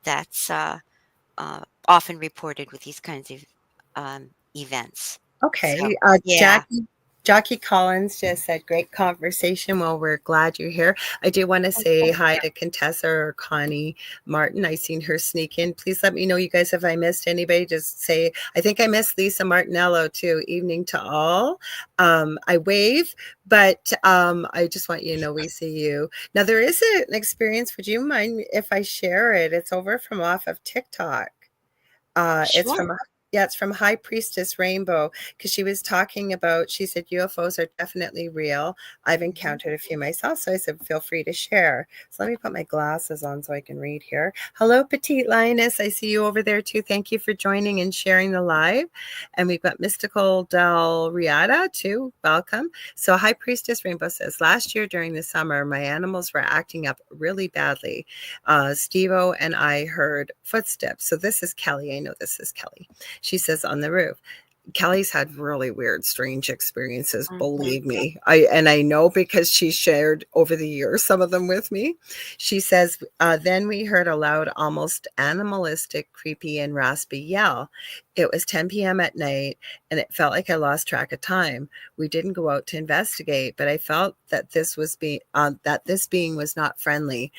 that's often reported with these kinds of events. So, Okay. yeah. Jackie Collins just said, great conversation. Well, we're glad you're here. I do want to say hi to Contessa or Connie Martin. I seen her sneak in. Please let me know, you guys, if I missed anybody. Just say, I think I missed Lisa Martinello too. Evening to all. I wave, but I just want you to know we see you. Now, there is an experience. Would you mind if I share it? It's over from off of TikTok. It's Sure. from yeah, it's from High Priestess Rainbow, because she was talking about, she said UFOs are definitely real. I've Mhm. encountered a few myself, so I said feel free to share. So let me put my glasses on so I can read here. Hello, Petite Lioness. I see you over there too. Thank you for joining and sharing the live. And we've got Mystical Del Riata too. Welcome. So High Priestess Rainbow says, last year during the summer, my animals were acting up really badly. Steve-O and I heard footsteps. So this is Kelly. I know this is Kelly. She says on the roof. Kelly's had really weird, strange experiences, Mhm. believe me. I know because she shared over the years some of them with me. She says, then we heard a loud, almost animalistic, creepy, and raspy yell. It was 10 p.m. at night, and it felt like I lost track of time. We didn't go out to investigate, but I felt that this being was not friendly.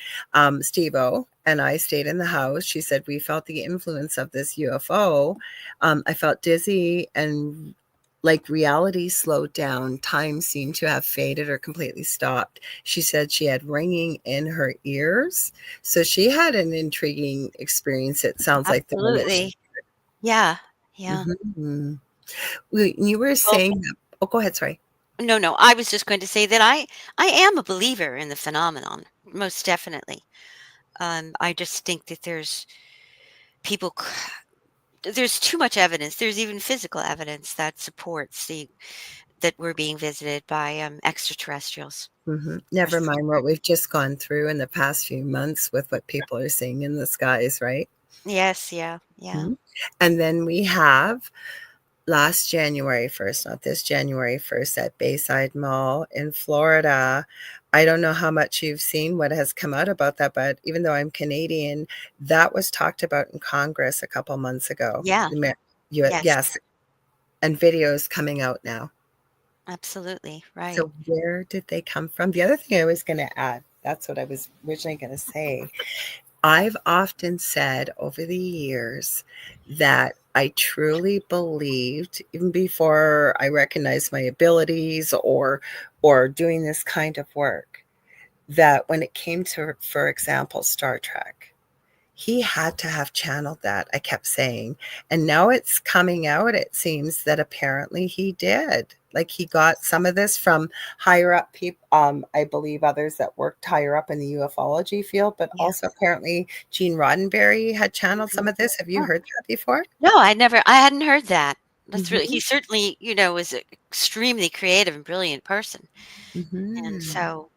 Steve-O and I stayed in the house. She said we felt the influence of this UFO. I felt dizzy and like reality slowed down. Time seemed to have faded or completely stopped. She said she had ringing in her ears. So she had an intriguing experience. It sounds like the one that she. Absolutely. Yeah. Yeah. Mhm. You were Well, saying, oh, go ahead. Sorry. no, no. I was just going to say that I am a believer in the phenomenon, most definitely. I just think that people there's too much evidence. There's even physical evidence that supports that we're being visited by extraterrestrials. Never Yes. mind what we've just gone through in the past few months with what people are seeing in the skies, right? Yes, yeah, yeah. Mhm. And then we have last January 1st, not this January 1st, at Bayside Mall in Florida. I don't know how much you've seen what has come out about that, but even though I'm Canadian, that was talked about in Congress a couple months ago. Yeah, yes, Yes, and videos coming out now. absolutely, right. So where did they come from? The other thing I was going to add, that's what I was originally going to say. I've often said over the years that I truly believed, even before I recognized my abilities or doing this kind of work, that when it came to, for example, Star Trek, he had to have channeled that, I kept saying. And now it's coming out, it seems that apparently he did. Like he got some of this from higher up people, I believe others that worked higher up in the ufology field, but Yeah. also apparently Gene Roddenberry had channeled Mhm. some of this. Have you Oh, heard that before? no, I hadn't heard that. That's really he Mhm, certainly, was an extremely creative and brilliant person. And mhm. so,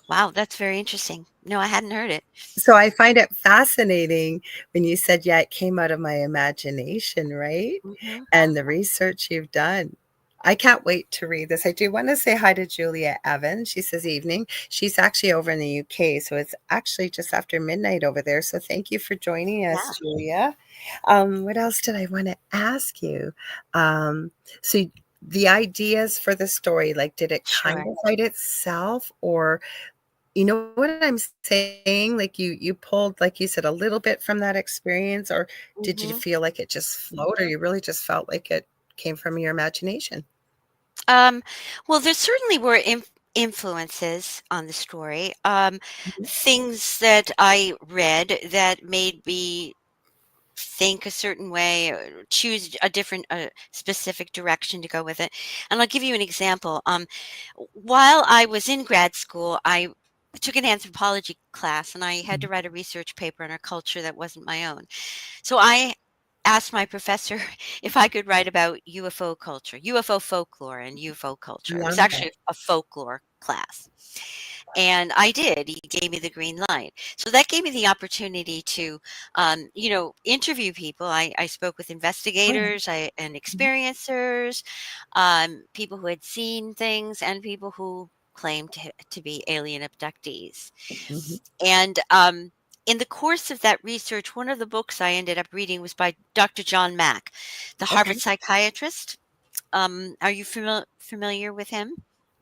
wow, that's very interesting. No, I hadn't heard it. So I find it fascinating when you said, yeah, it came out of my imagination, right? Mhm. And the research you've done. I can't wait to read this. I do want to say hi to Julia Evans. She says evening. She's actually over in the UK, so it's actually just after midnight over there. So thank you for joining Yeah, us, Julia. What else did I want to ask you? So the ideas for the story, like, did it kind sure. of write itself, or you know what I'm saying? Like you pulled, like you said, a little bit from that experience, or did you Mhm. feel like it just flowed, or you really just felt like it came from your imagination? Um, well, there certainly were influences on the story. Mhm, Things that I read that made me think a certain way, or choose a different, specific direction to go with it. And I'll give you an example. While I was in grad school, I took an anthropology class and I had to mhm. write a research paper on a culture that wasn't my own. So I asked my professor if I could write about UFO culture, UFO folklore and UFO culture. It was Love it. actually a folklore class. And I did. He gave me the green light. So that gave me the opportunity to, interview people. I spoke with Oh, yeah. investigators and Mhm, experiencers, people who had seen things, and people who claimed to be alien abductees. mhm. And in the course of that research, one of the books I ended up reading was by Dr. John Mack, the Harvard Okay. psychiatrist. Are you familiar with him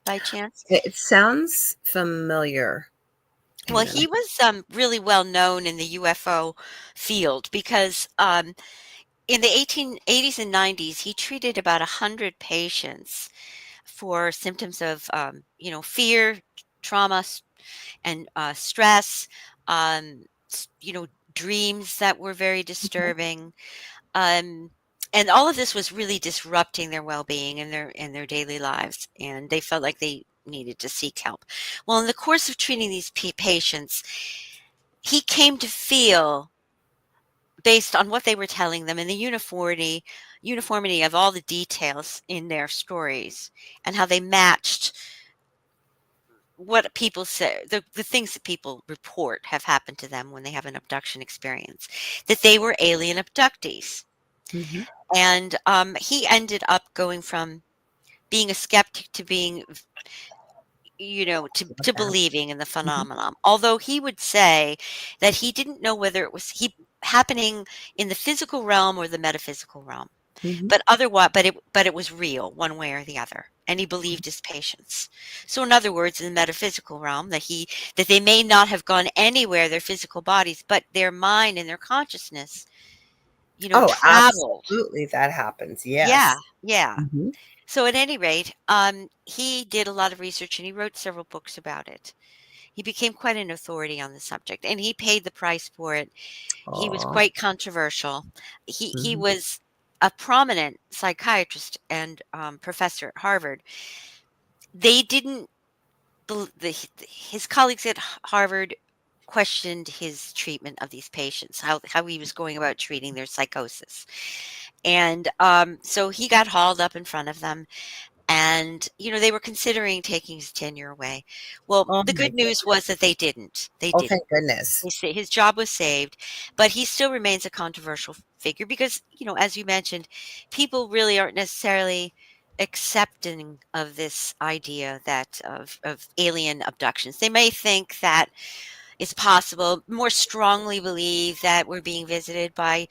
by chance? It sounds familiar. Well, Hang on. he was really well known in the UFO field because in the 1880s and 90s, he treated about 100 patients for symptoms of, fear, trauma, and stress, dreams that were very Okay. disturbing. Um, and all of this was really disrupting their well-being and their daily lives, and they felt like they needed to seek help. Well, in the course of treating these patients, he came to feel, based on what they were telling them and the uniformity of all the details in their stories and how they matched what people say, the things that people report have happened to them when they have an abduction experience, that they were alien abductees. Mhm. And he ended up going from being a skeptic to being, Love to that. believing in the Mhm, phenomenon. Although he would say that he didn't know whether it was he happening in the physical realm or the metaphysical realm. mhm. But otherwise, but it was real one way or the other, and he believed his patients. So in other words, in the metaphysical realm, that they may not have gone anywhere, their physical bodies, but their mind and their consciousness, Oh, traveled. absolutely, that happens, Yeah, yes. yeah. Mhm. So at any rate, he did a lot of research and he wrote several books about it. He became quite an authority on the subject, and he paid the price for it. He was Aw. quite controversial. He Mhm, was a prominent psychiatrist and professor at Harvard. They didn't. His colleagues at Harvard questioned his treatment of these patients, how he was going about treating their psychosis, and so he got hauled up in front of them, and they were considering taking his tenure away. Well, oh the my good news goodness. was that they didn't. They Oh, didn't. thank goodness. His job was saved, but he still remains a controversial figure because, as you mentioned, people really aren't necessarily accepting of this idea that of alien abductions. They may think that it's possible, more strongly believe that we're being visited by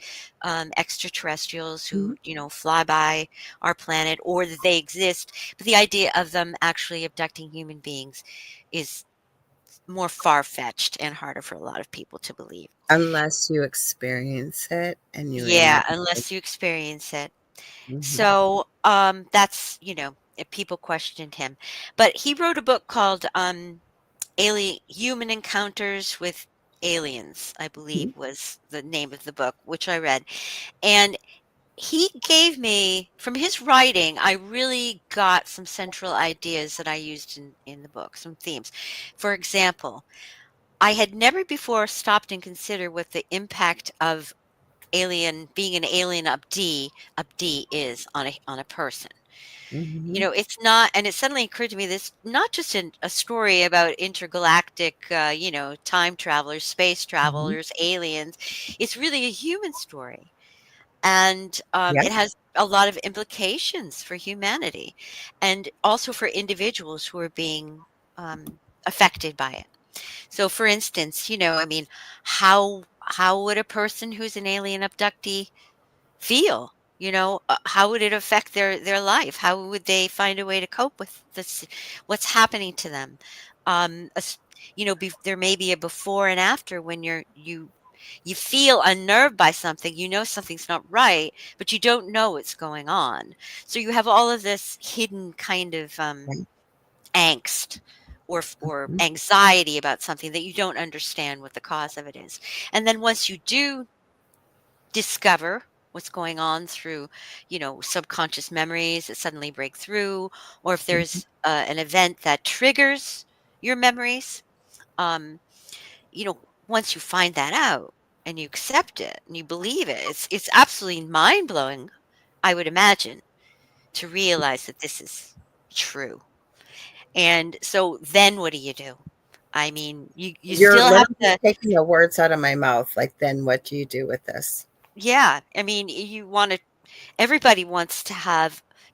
extraterrestrials who, Mhm. fly by our planet, or that they exist. But the idea of them actually abducting human beings is more far-fetched and harder for a lot of people to believe. Unless you experience it and you Yeah, remember. unless you experience it. Mhm, So, that's, if people questioned him. But he wrote a book called Alien Human Encounters with Aliens, I mhm, believe was the name of the book, which I read. And he gave me, from his writing, I really got some central ideas that I used in the book, some themes. For example, I had never before stopped and considered what the impact of being an alien abdee is on a person. mhm, It's not, and it suddenly occurred to me, this not just a story about intergalactic, time travelers, space mhm. travelers, aliens. It's really a human story, and Yeah. it has a lot of implications for humanity, and also for individuals who are being affected by it. So, for instance, I mean, how would a person who's an alien abductee feel? How would it affect their life? How would they find a way to cope with this? What's happening to them? There may be a before and after when you feel unnerved by something. You know something's not right, but you don't know what's going on. So you have all of this hidden kind of Right. angst or Mhm, anxiety about something that you don't understand what the cause of it is. And then once you do discover what's going on through, subconscious memories that suddenly break through, or if mhm. there's an event that triggers your memories, um, once you find that out and you accept it and you believe it, it's absolutely mind blowing, I would imagine, to realize that this is true. And so then what do you do? I mean, you You're still have literally to. taking the words out of my mouth. Like, then what do you do with this? Yeah, I mean, you wanna everybody wants to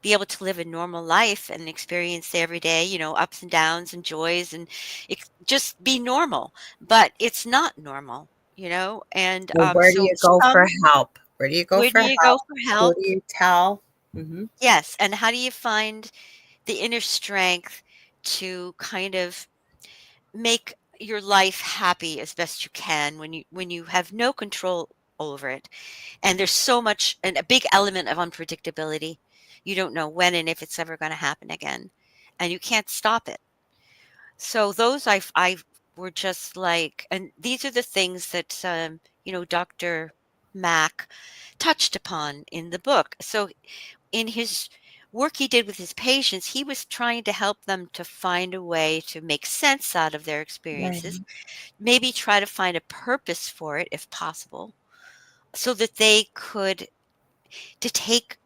be able to live a normal life and experience the everyday, ups and downs and joys and just be normal. But it's not normal, and Well, where do so you go for some help? Where do you go where for do you go help? for Who help? do you tell? Mhm. Yes, and how do you find the inner strength to kind of make your life happy as best you can when you have no control over it? And there's so much and a big element of unpredictability. You don't know when and if it's ever gonna happen again, and you can't stop it. So those I were just like and these are the things that, Dr. Mack touched upon in the book. So in his work he did with his patients, he was trying to help them to find a way to make sense out of their experiences, Right. maybe try to find a purpose for it if possible, so that they could to take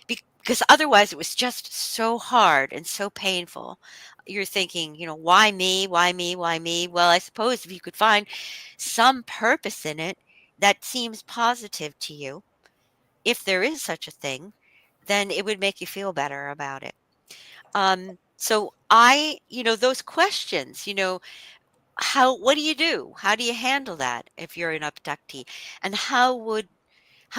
because otherwise it was just so hard and so painful. You're thinking, why me? Why me? Why me? Well, I suppose if you could find some purpose in it that seems positive to you, if there is such a thing, then it would make you feel better about it. So those questions, what do you do? How do you handle that if you're an abductee? And how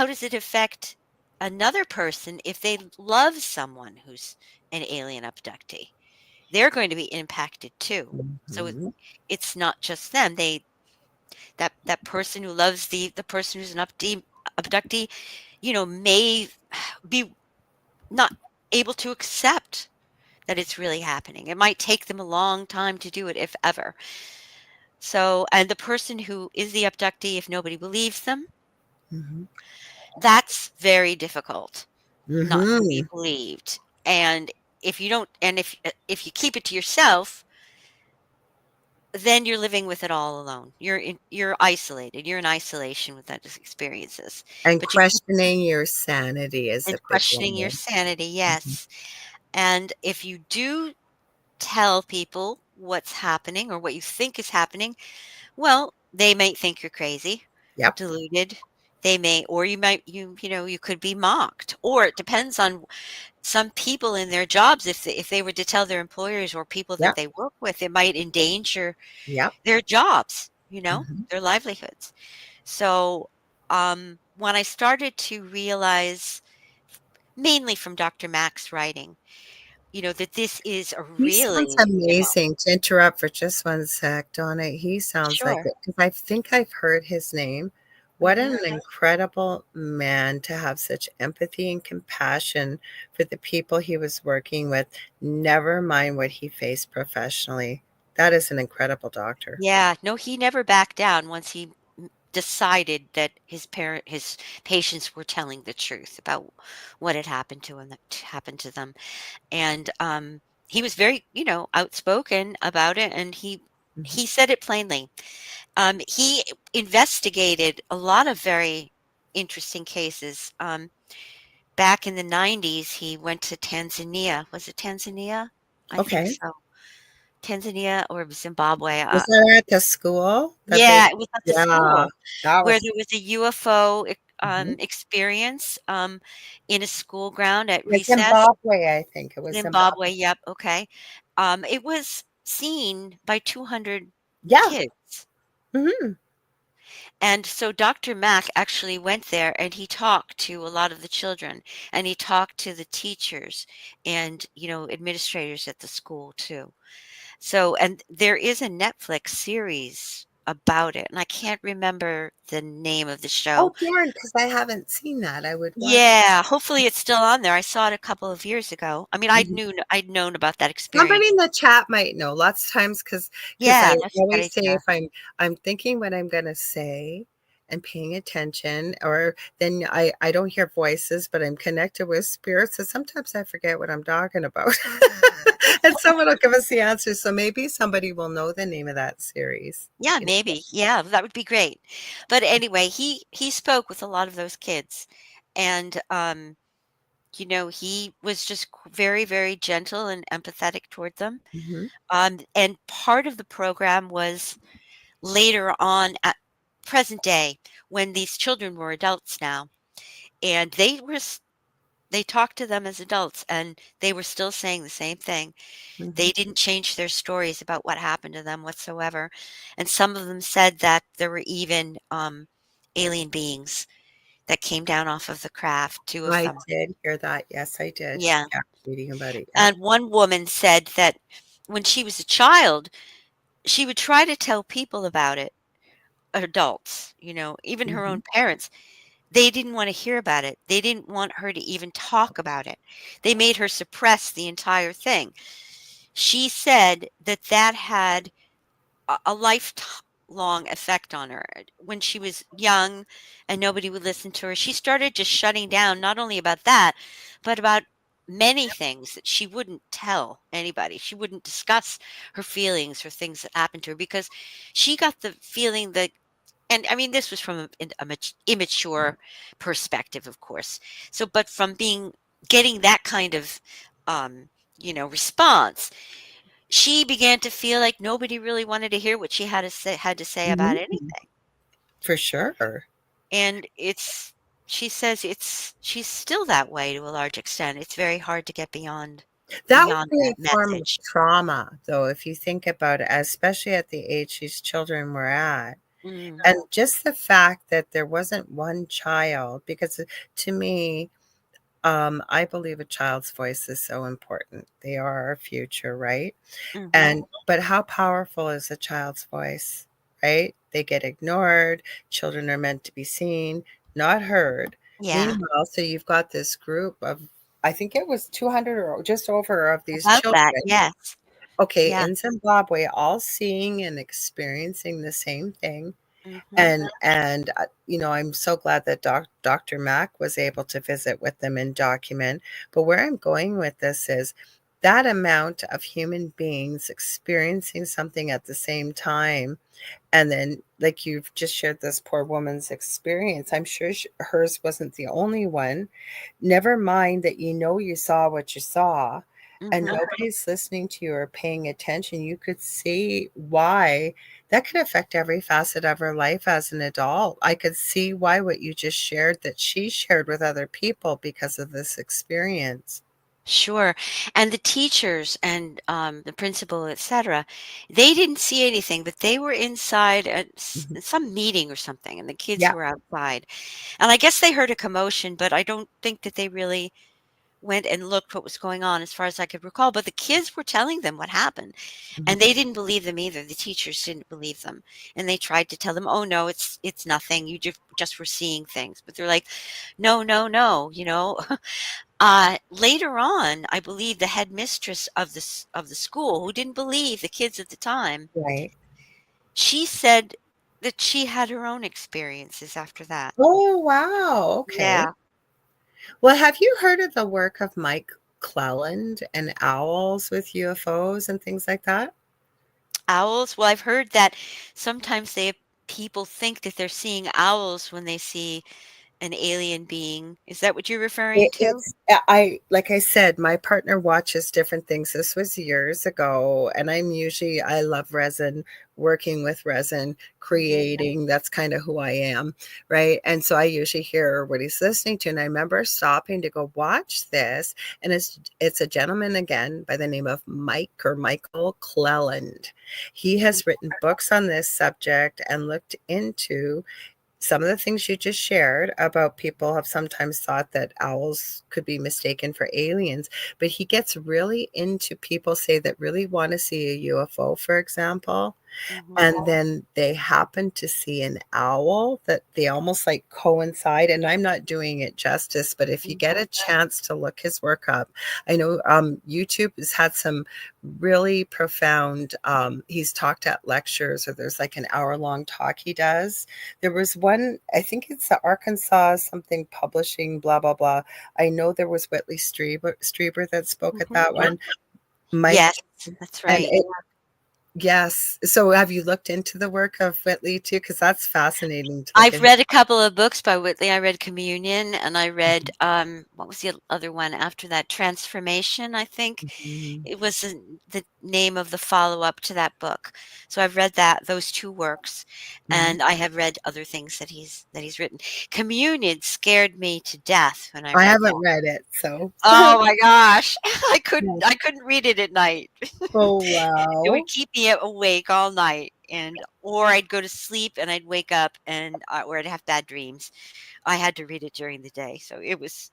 does it affect another person if they love someone who's an alien abductee? They're going to be impacted too. So Mhm. it's not just them. That person who loves the person who's an abductee, may be not able to accept that it's really happening. It might take them a long time to do it, if ever. So, and the person who is the abductee, if nobody believes them, Mhm. that's very difficult not to be Mhm. believed. And if you don't, and if you keep it to yourself, then you're living with it all alone. You're isolated. You're in isolation with those experiences. And But you keep questioning your sanity is and a big questioning your one. sanity, Mhm. yes. And if you do tell people what's happening or what you think is happening, well, they might think you're crazy, Yep. deluded. They may, or you could be mocked. Or it depends on some people in their jobs. If they were to tell their employers or people that Yep. they work with, it might endanger Yep. their jobs, Mhm. their livelihoods. So, when I started to realize, mainly from Dr. Mack's writing, that this is a He sounds really, amazing. To interrupt for just one sec, Donna, he sounds like sure. it because I think I've heard his name. What Hmm. an incredible man to have such empathy and compassion for the people he was working with, never mind what he faced professionally. That is an incredible doctor. Yeah, no, he never backed down once he decided that his patients were telling the truth about what had happened to him, that happened to them. And he was very, outspoken about it, and he Mhm. he said it plainly. He investigated a lot of very interesting cases. Back in the 90s, he went to Tanzania. Was it Tanzania? I think Okay. so. Tanzania or Zimbabwe. Was that at the school that they Yeah, it was at the Yeah, school that where was there was a UFO mhm. experience in a school ground at Yeah, recess. Zimbabwe, I think it was Zimbabwe, Zimbabwe. yep, okay. It was seen by 200 Yeah, kids. mhm. And so Dr. Mack actually went there and he talked to a lot of the children and he talked to the teachers and, administrators at the school too. So, and there is a Netflix series about it, and I can't remember the name of the Oh, show. darn, because I haven't seen that, I would watch it. Yeah, hopefully it's still on there. I saw it a couple of years ago. I mean, Mhm. I'd known about that Somebody experience. in the chat might know. Lots of times, because I Yeah, that's a good always say idea. if I'm thinking what I'm gonna say and paying attention, or then I don't hear voices, but I'm connected with spirits, so sometimes I forget what I'm talking about. And someone will give us the answer, so maybe somebody will know the name of that series. Yeah, You know? maybe. Yeah, that would be great. But anyway, he spoke with a lot of those kids, and he was just very, very gentle and empathetic toward them. Mhm. And part of the program was later on at present day when these children were adults now, and they talked to them as adults, and they were still saying the same thing. Mhm. They didn't change their stories about what happened to them whatsoever, and some of them said that there were even, alien beings that came down off of the craft, 2 of I them. did hear that. Yes, I did. Yeah, Yeah, reading about it. Yeah. and one woman said that when she was a child, she would try to tell people about it, adults, even her Mhm. own parents. They didn't wanna hear about it. They didn't want her to even talk about it. They made her suppress the entire thing. She said that that had a lifelong effect on her. When she was young and nobody would listen to her, she started just shutting down, not only about that, but about many things that she wouldn't tell anybody. She wouldn't discuss her feelings or things that happened to her because she got the feeling that, and I mean, this was from a immature perspective, of course. So, but from getting that kind of, um, response, she began to feel like nobody really wanted to hear what she had to say about Mhm. anything. For sure. And she says she's still that way to a large extent. It's very hard to get That would beyond be that a form of message. trauma, though, if you think about it, especially at the age these children were at. Mm, And just the fact that there wasn't one child, because to me, I believe a child's voice is so important. They are our future, right? mhm. And but how powerful is a child's voice, right? They get ignored. Children are meant to be seen, not heard. Yeah, Meanwhile, so you've got this group of, I think it was 200 or just over of these about children, that, yes. okay, Yeah, in Zimbabwe, all seeing and experiencing the same thing. mhm. And I'm so glad that Dr. Mack was able to visit with them and document. But where I'm going with this is that amount of human beings experiencing something at the same time. And then, like you've just shared this poor woman's experience, I'm sure hers wasn't the only one. Never mind that you saw what you saw, and Mhm. nobody's listening to you or paying attention. You could see why that could affect every facet of her life as an adult. I could see why what you just shared that she shared with other people because of this experience. Sure. And the teachers and, the principal, etcetera, they didn't see anything, but they were inside at Mhm. some meeting or something, and the kids Yeah. were outside. And I guess they heard a commotion, but I don't think that they really went and looked what was going on as far as I could recall. But the kids were telling them what happened, Mhm. and they didn't believe them either. The teachers didn't believe them. And they tried to tell them, "Oh no, it's nothing. You just were seeing things." But they're like, "No, no, no." Later on, I believe the headmistress of the school, who didn't believe the kids at the time, Right. she said that she had her own experiences after that. Oh, wow. Okay. Yeah. Well, have you heard of the work of Mike Cleland and owls with UFOs and things like that? Owls? Well, I've heard that sometimes people think that they're seeing owls when they see an alien being. Is that what you're referring to? It's like I said, my partner watches different things. This was years ago, and I love resin, working with resin, Mhm. creating. That's kind of who I am, right? And so I usually hear what he's listening to, and I remember stopping to go watch this, and it's a gentleman again by the name of Michael Cleland. He has written books on this subject and looked into some of the things you just shared about people have sometimes thought that owls could be mistaken for aliens, but he gets really into people say that really want to see a UFO, for example, Mhm. and then they happen to see an owl that they almost like coincide. And I'm not doing it justice, but if you get Mhm. a chance to look his work up, I know YouTube has had some really profound, he's talked at lectures, or there's like an hour-long talk he does. There was one, I think it's the Arkansas something publishing, blah, blah, blah. I know there was Whitley Strieber that spoke at Mhm. that one. Mike, Yes, that's and right. Yes. So have you looked into the work of Whitley too? Because that's fascinating to look I've at. read a couple of books by Whitley. I read Communion, and I read, what was the other one after that? Transformation, I think. Mhm. It was the name of the follow-up to that book. So I've read those 2 works, Mhm. and I have read other things that he's written. Communion scared me to death when I I read that. haven't read it, so Oh my gosh. I yeah. couldn't I couldn't read it at night. Oh, It would wow. keep me awake all night, or I'd go to sleep and I'd wake up or I'd have bad dreams. I had to read it during the day, so it was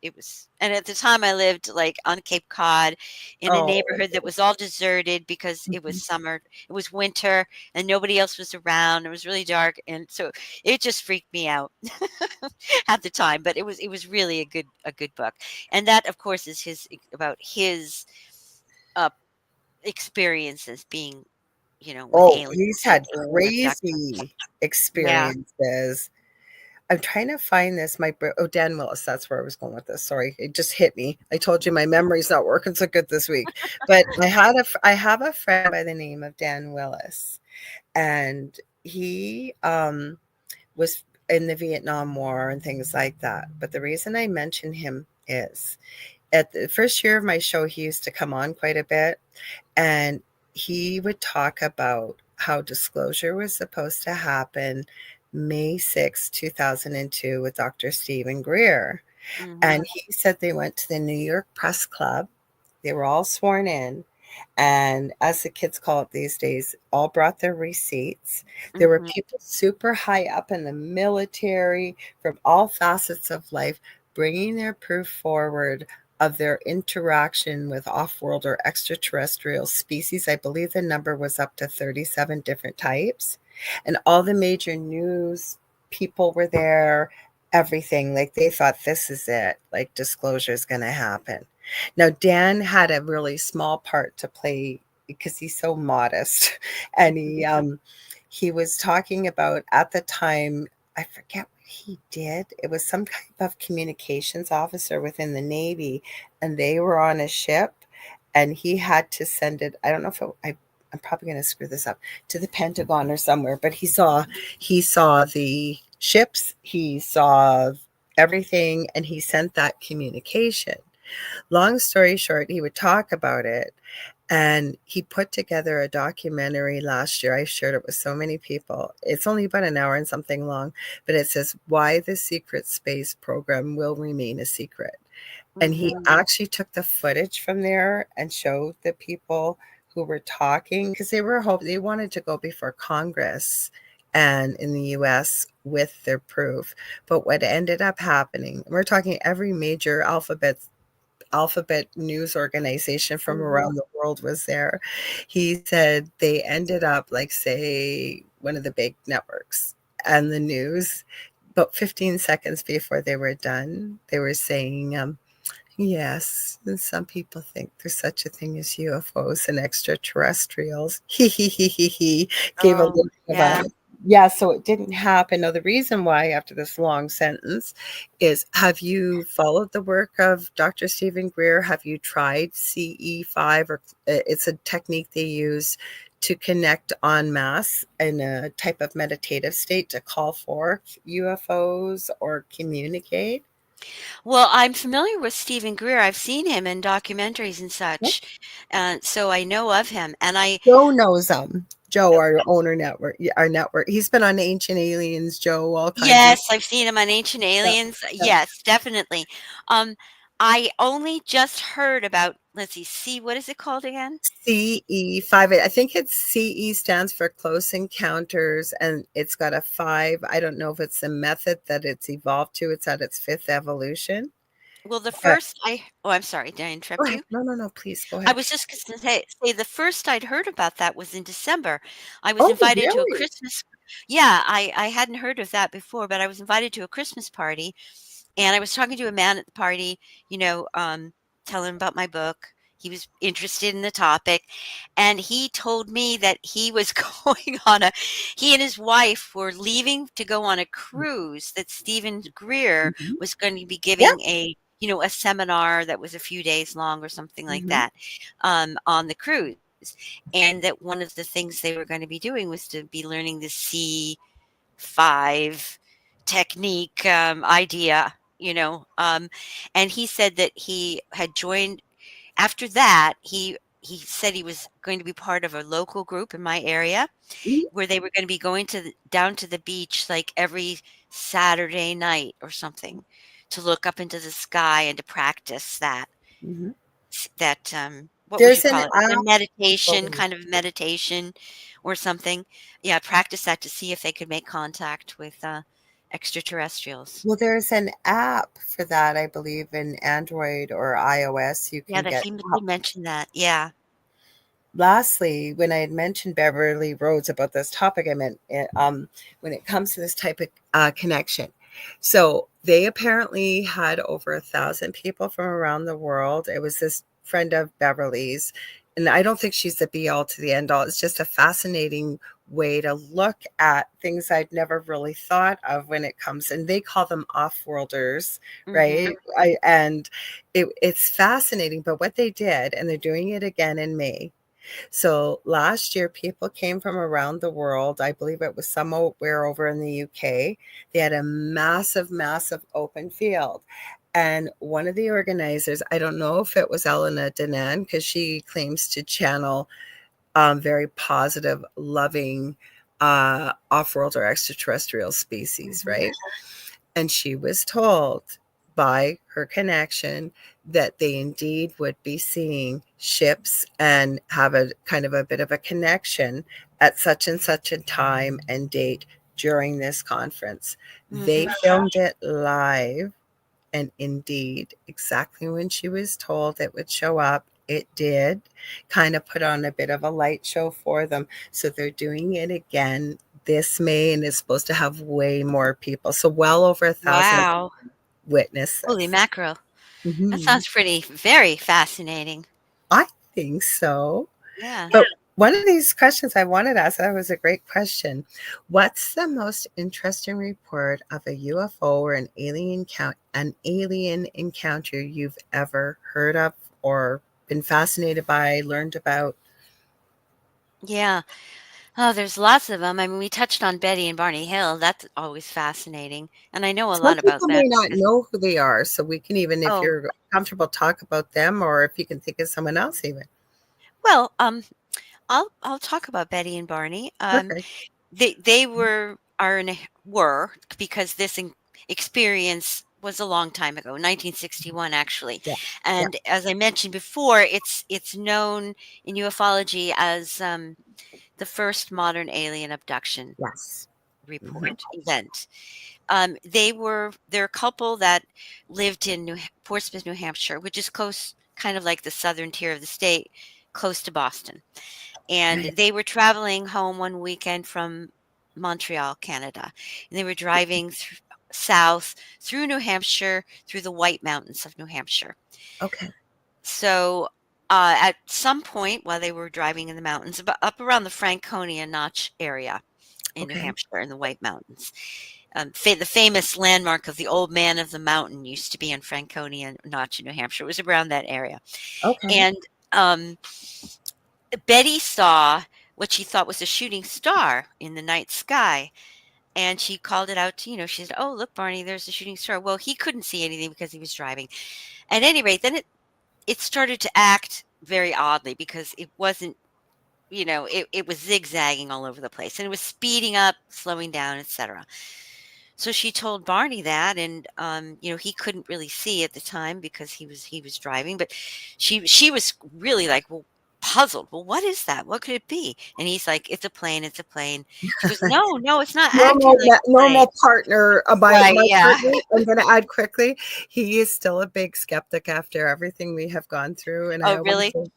and at the time I lived, like, on Cape Cod in a Oh. neighborhood that was all deserted because it was Mhm. summer, it was winter, and nobody else was around, it was really dark, and so it just freaked me out at the time, but it was really a good book, and that, of course, is about his, uh, experiences being, with Oh, aliens he's and had alien abduction. crazy Yeah. experiences. I'm trying to find this. Dan Willis. That's where I was going with this. Sorry, it just hit me. I told you my memory's not working so good this week. But I have a friend by the name of Dan Willis, and he was in the Vietnam War and things like that. But the reason I mention him is at the first year of my show, he used to come on quite a bit, and he would talk about how disclosure was supposed to happen May 6, 2002, with Dr. Stephen Greer. And Mhm. he said they went to the New York Press Club. They were all sworn in. And as the kids call it these days, all brought their receipts. There were Mhm. people super high up in the military from all facets of life bringing their proof forward of their interaction with off world or extraterrestrial species. I believe the number was up to 37 different types. And all the major news people were there, everything. Like they thought, this is it. Like disclosure is going to happen. Now, Dan had a really small part to play because he's so modest, and he was talking about at the time. I forget what he did. It was some type of communications officer within the Navy, and they were on a ship, and he had to send it. I don't know if I'm probably going to screw this up, to the Pentagon or somewhere. But he saw the ships, he saw everything, and he sent that communication. Long story short, he would talk about it, and he put together a documentary last year. I shared it with so many people. It's only about an hour and something long, but it says why the secret space program will remain a secret. And he Mhm. actually took the footage from there and showed the people who were talking, because they wanted to go before Congress and in the US with their proof. But what ended up happening, we're talking every major alphabet news organization from Mhm. around the world was there. He said they ended up, like, say, one of the big networks and the news, about 15 seconds before they were done, they were saying, yes, and some people think there's such a thing as UFOs and extraterrestrials. He gave a Oh, little bit of yeah. a, yeah, so it didn't happen. Now, the reason why, after this long sentence, is have you followed the work of Dr. Stephen Greer? Have you tried CE5? Or it's a technique they use to connect en masse in a type of meditative state to call for UFOs or communicate? Well, I'm familiar with Stephen Greer. I've seen him in documentaries and such, so I know of him. And Joe knows them. Joe, our owner network, our network. He's been on Ancient Aliens, Joe, all kinds of yes, I've seen him on Ancient stuff. Aliens. Yeah. Yes, definitely. Um, I only just heard about, let's see, what is it called again? CE5. I think it's CE stands for Close Encounters, and it's got a 5. I don't know if it's the method that it's evolved to. It's at its fifth evolution. Well, But oh, I'm sorry, did I go interrupt ahead. you? No, no, no. Please go I ahead. was just gonna say the first I'd heard about that was in December. I was Oh, invited to a really? Christmas. Yeah, I hadn't heard of that before, but I was invited to a Christmas party, and I was talking to a man at the party, you know, telling him about my book. He was interested in the topic, and he told me that he was he and his wife were leaving to go on a cruise that Stephen Greer Mhm. was going to be Yeah. giving a seminar that was a few days long or something like Mhm. that, on the cruise. and that one of the things they were going to be doing was to be learning the C5 technique idea, and he said that he had joined after that. He said he was going to be part of a local group in my area Mhm. where they were going to be going down to the beach like every Saturday night or something to look up into the sky and to practice Mhm. what would you There's an call it? A app, I meditation, believe. kind of meditation or something. Yeah, practice that to see if they could make contact with extraterrestrials. Well, there's an app for that, I believe, in Android or iOS. You Yeah, can that get he mentioned that. Yeah. lastly, when I had mentioned Beverly Rhodes about this topic, I meant when it comes to this type of connection. So they apparently had over 1,000 people from around the world. It was this friend of Beverly's, and I don't think she's the be all to the end all. It's just a fascinating way to look at things I'd never really thought of when it comes, and they call them off-worlders, Mhm. right? It's fascinating. But what they did, and they're doing it again in May, so last year, people came from around the world. I believe it was somewhere over in the UK. They had a massive, massive open field. And one of the organizers, I don't know if it was Elena Denan, because she claims to channel very positive, loving off world or extraterrestrial species, Mhm. right? And she was told by her connection that they indeed would be seeing ships and have a kind of a bit of a connection at such and such a time and date during this conference. They Mhm. filmed it live, and indeed, exactly when she was told it would show up, it did. Kind of put on a bit of a light show for them. So they're doing it again this May, and it's supposed to have way more people. So well over 1,000 Wow. witness Holy this. mackerel. That Mhm. sounds very fascinating. I think so. Yeah. But one of these questions I wanted to ask, that was a great question. What's the most interesting report of a UFO or an alien encounter you've ever heard of or been fascinated by, learned about? Yeah. Oh, there's lots of them. I mean, we touched on Betty and Barney Hill. That's always fascinating, and I know a Some lot about people that may not because know who they are, so we can even, if oh, you're comfortable, talk about them, or if you can think of someone else even. well, I'll talk about Betty and Barney. Perfect. They were because experience was a long time ago, 1961 actually, Yeah. Yeah. and as I mentioned before, it's known in ufology as the first modern alien abduction Yes. Mhm. report event. They're a couple that lived in Portsmouth, New Hampshire, which is close, kind of like the southern tier of the state, close to Boston. And they were traveling home one weekend from Montreal, Canada. And they were driving south through New Hampshire, through the White Mountains of New Hampshire. Okay. So at some point while they were driving in the mountains, up around the Franconia Notch area in New Okay. Hampshire in the White Mountains, the famous landmark of the Old Man of the Mountain used to be in Franconia Notch in New Hampshire. It was around that area. Okay. And um, Betty saw what she thought was a shooting star in the night sky. And she called it out to, she said, "Oh, look, Barney, there's a shooting star." Well, he couldn't see anything because he was driving. At any rate, then it started to act very oddly because it wasn't, it was zigzagging all over the place and it was speeding up, slowing down, etc. So she told Barney that, and he couldn't really see at the time because he was driving, but she was really like, well, puzzled. Well, what is that? What could it be? And he's like, "It's a plane. It's a plane." She goes, "No, no, it's not acting like a plane." Normal partner. My Right? Yeah. partner, I'm going to add quickly, he is still a big skeptic after everything we have gone through, and I Oh, always really? say,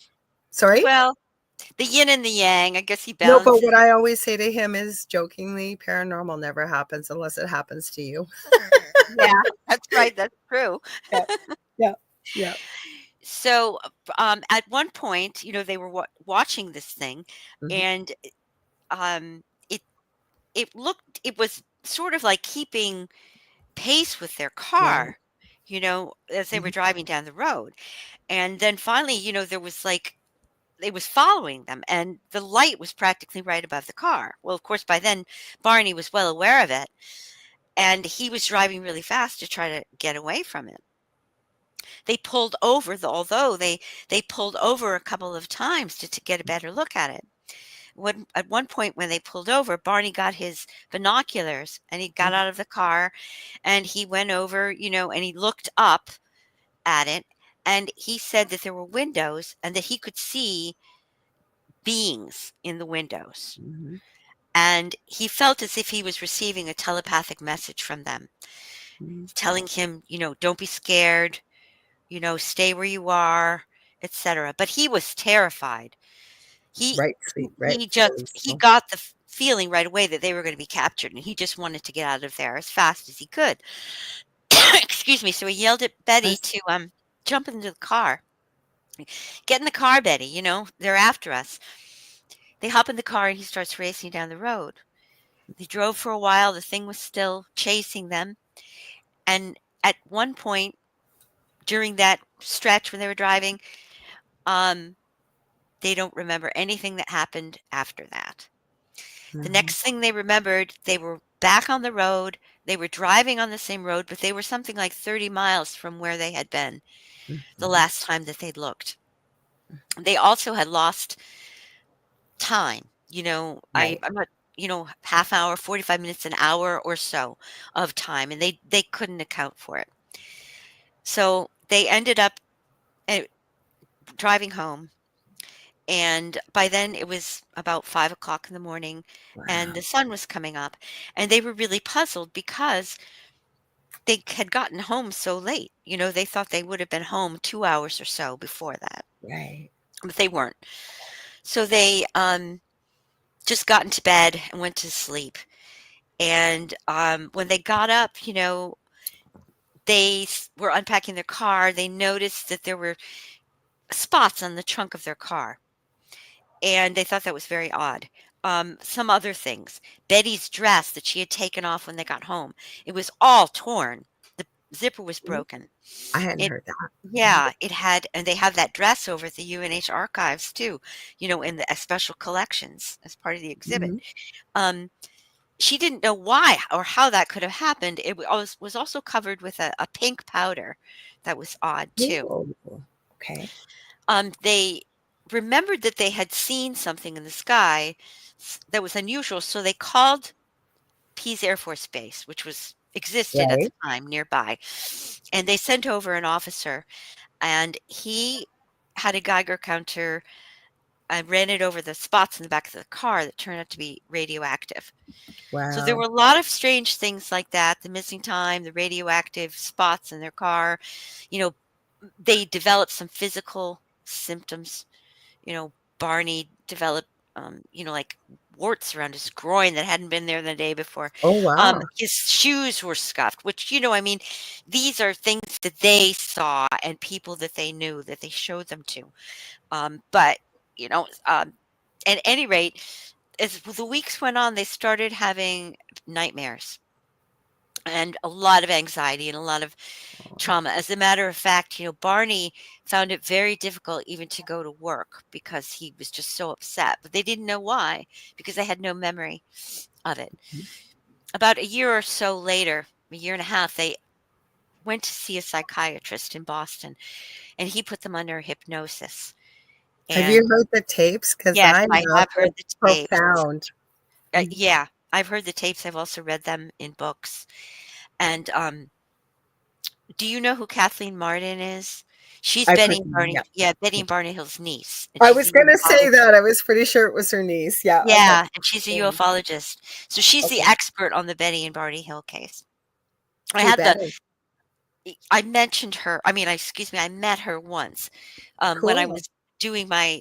sorry? Well, the yin and the yang. I guess he No, but balances. what I always say to him is jokingly, paranormal never happens unless it happens to you. Yeah, that's right. That's true. Yeah, yeah, yeah. So, at one point, they were watching this thing, Mhm. and um, it it was sort of like keeping pace with their Right. car, as they were Mhm. driving down the road. And then finally, there was like it was following them, and the light was practically right above the car. Well, of course, by then Barney was well aware of it, and he was driving really fast to try to get away from it. They pulled over, although they pulled over a couple of times to get a better look at it. At one point when they pulled over, Barney got his binoculars and he got out of the car and he went over, and he looked up at it, and he said that there were windows and that he could see beings in the windows. Mhm. And he felt as if he was receiving a telepathic message from them, Mhm. telling him, don't be scared, stay where you are, etc. But he was terrified. He he So. got the feeling right away that they were going to be captured, and he just wanted to get out of there as fast as he could. Excuse me. So he yelled at Betty to jump into the car. Get in the car, Betty. They're after us. They hop in the car, and he starts racing down the road. They drove for a while. The thing was still chasing them, and at one point during that stretch when they were driving, they don't remember anything that happened after that. The Mhm. next thing they remembered, they were back on the road. They were driving on the same road, but they were something like 30 miles from where they had been the Mhm. last time that they'd looked. They also had lost time. Right. I'm not, half hour, 45 minutes, an hour or so of time, and they couldn't account for it. So they ended up uh, driving home. And by then it was about 5 o'clock in the morning and Wow. the sun was coming up. And they were really puzzled because they had gotten home so late. They thought they would have been home 2 hours or so before that, Right. but they weren't. So they just got into bed and went to sleep. And when they got up, they were unpacking their car. They noticed that there were spots on the trunk of their car. And they thought that was very odd. Some other things. Betty's dress that she had taken off when they got home, it was all torn. The zipper was Mhm. broken. I hadn't It heard that. Mhm. Yeah, it had, and they have that dress over at the UNH archives too, in the special collections as part of the exhibit. Mhm. Um, she didn't know why or how that could have happened. It was also covered with a pink powder. That was odd too. Oh, okay. They remembered that they had seen something in the sky that was unusual, so they called Pease Air Force Base, which was existed at the Right. time nearby, and they sent over an officer, and he had a Geiger counter. I ran it over the spots in the back of the car that turned out to be radioactive. So there Wow. were a lot of strange things like that, the missing time, the radioactive spots in their car. You know, they developed some physical symptoms. Barney developed, like warts around his groin that hadn't been there the day before. Oh, wow. His shoes were scuffed, which, I mean, these are things that they saw and people that they knew that they showed them to. But, at any rate, as the weeks went on, they started having nightmares and a lot of anxiety and a lot of trauma. As a matter of fact, Barney found it very difficult even to go to work because he was just so upset, but they didn't know why because they had no memory of it. Mhm. About a year or so later, a year and a half, they went to see a psychiatrist in Boston and he put them under hypnosis. Have you And heard the tapes? Because yes, I I love have heard it's the tapes. profound. Mhm. Yeah, I've heard the tapes. I've also read them in books. And do you know who Kathleen Martin is? She's I've heard yeah. Betty Yeah. and Barney Hill's niece, and I she's a was gonna say ufologist. that. I was pretty sure it was her niece. Yeah, okay. Yeah, and she's a Mhm. ufologist. So she's the Okay. expert on the Betty and Barney Hill case. I Too had the bad. I mentioned her. I mean, excuse me, I met her once when I Cool. was doing my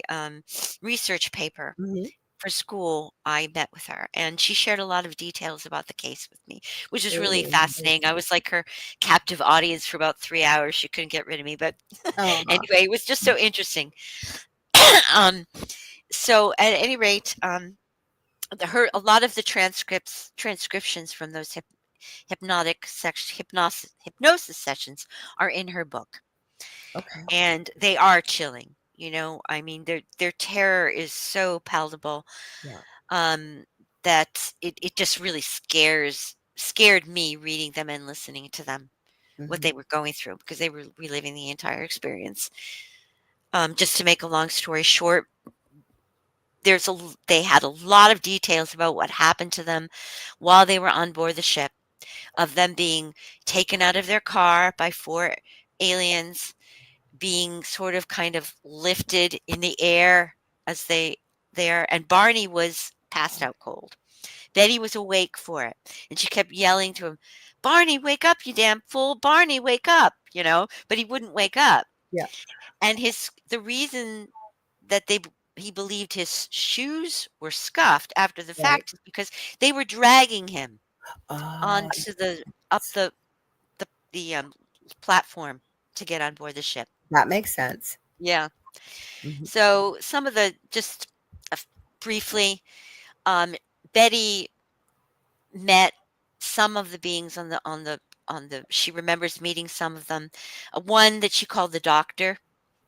research paper Mhm. for school. I met with her, and she shared a lot of details about the case with me, which is really Oh, fascinating. I nice. was like her captive audience for about 3 hours. She couldn't get rid of me, but Aw. anyway, it was just so interesting. um, so at any rate, a lot of the transcriptions from those hypnosis sessions are in her book, Okay. and they are chilling. I mean, their terror is so palpable, Yeah. um, that it just really scared me reading them and listening to them, what Mhm. they were going through, because they were reliving the entire experience. Just to make a long story short, they had a lot of details about what happened to them while they were on board the ship, of them being taken out of their car by 4 aliens, being sort of kind of lifted in the air as there, and Barney was passed out cold. Betty was awake for it, and she kept yelling to him, "Barney, wake up, you damn fool! Barney, wake up!" But he wouldn't wake up. Yeah. And the reason that he believed his shoes were scuffed after the Right. fact is because they were dragging him Ah, onto the up the platform to get on board the ship. that makes sense. Yeah. Mhm. So some of the just uh, briefly, um, Betty met some of the beings on the. She remembers meeting some of them. One that she called the doctor.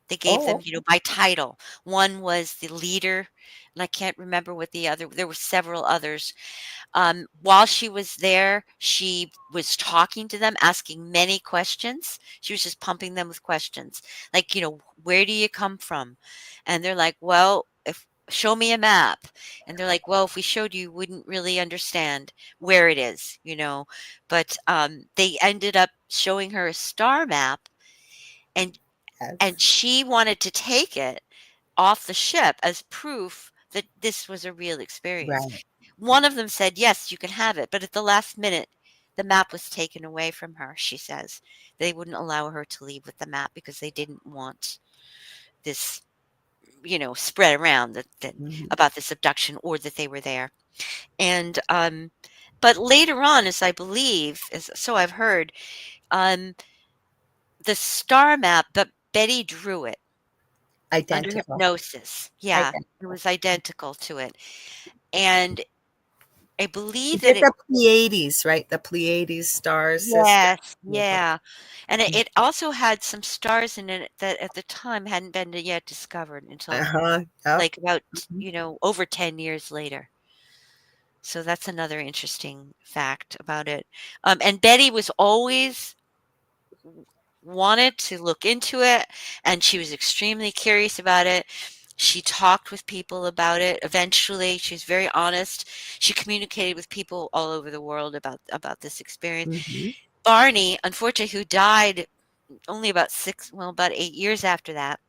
They gave them, Oh, by title. One was the leader, and I can't remember what the other. There were several others. While she was there, she was talking to them, asking many questions. She was just pumping them with questions, like, where do you come from? And they're like, well, if show me a map. And they're like, well, if we showed you, you wouldn't really understand where it is. But they ended up showing her a star map, and yes. she wanted to take it off the ship as proof that this was a real experience. Right. One of them said, "Yes, you can have it," but at the last minute, the map was taken away from her, she says. They wouldn't allow her to leave with the map because they didn't want this, spread around that Mhm. about this abduction, or that they were there. And but later on, as I believe, as so I've heard, um, the star map, but Betty drew it under Identical. hypnosis. Yeah, it Identical. was identical to it. And I believe Is that it it the Pleiades, right? The Pleiades star system. yes, yeah. And it also had some stars in it that at the time hadn't been yet discovered until, Uh-huh. Yep. like, about, Mhm. over 10 years later. So that's another interesting fact about it. And Betty was always wanted to look into it, and she was extremely curious about it. She talked with people about it. Eventually, she's very honest. She communicated with people all over the world about this experience. Mhm. Barney, unfortunately, who died only about 8 years after that,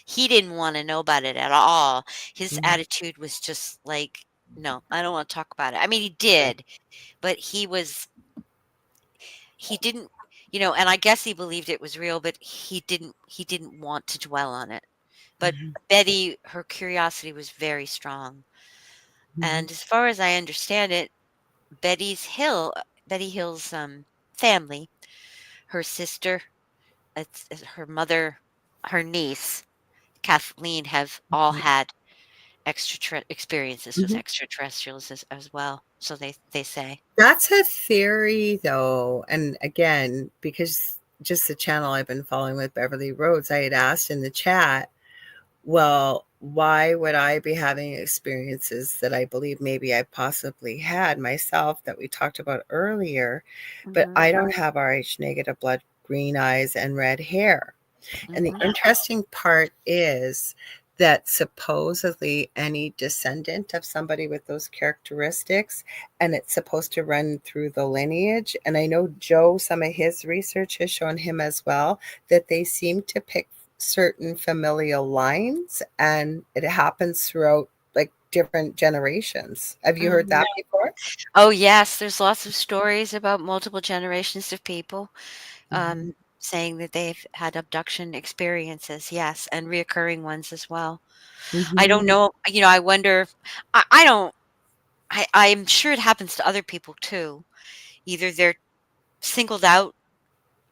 he didn't want to know about it at all. His Mhm. attitude was just like, no, I don't want to talk about it. I mean, he Right. did, but he didn't, and I guess he believed it was real, but he didn't want to dwell on it. But Mhm. Betty, her curiosity was very strong. Mhm. And as far as I understand it, Betty Hill's family, her sister, it's her mother, her niece, Kathleen, have all Mhm. had experiences with Mhm. extraterrestrials as well. So they say. That's a theory, though. And again, because just the channel I've been following with Beverly Rhodes, I had asked in the chat, well, why would I be having experiences that I believe maybe I possibly had myself that we talked about earlier, but Mhm. I don't have Rh negative blood, green eyes, and red hair. And the Mhm. interesting part is that supposedly any descendant of somebody with those characteristics, and it's supposed to run through the lineage. And I know Joe, some of his research has shown him as well, that they seem to pick certain familial lines and it happens throughout like different generations. Have you heard Mhm. that before? Oh, yes, there's lots of stories about multiple generations of people, Mhm. saying that they've had abduction experiences, yes, and reoccurring ones as well. I don't Mhm. know, I wonder. I don't. I'm sure it happens to other people too. Either they're singled out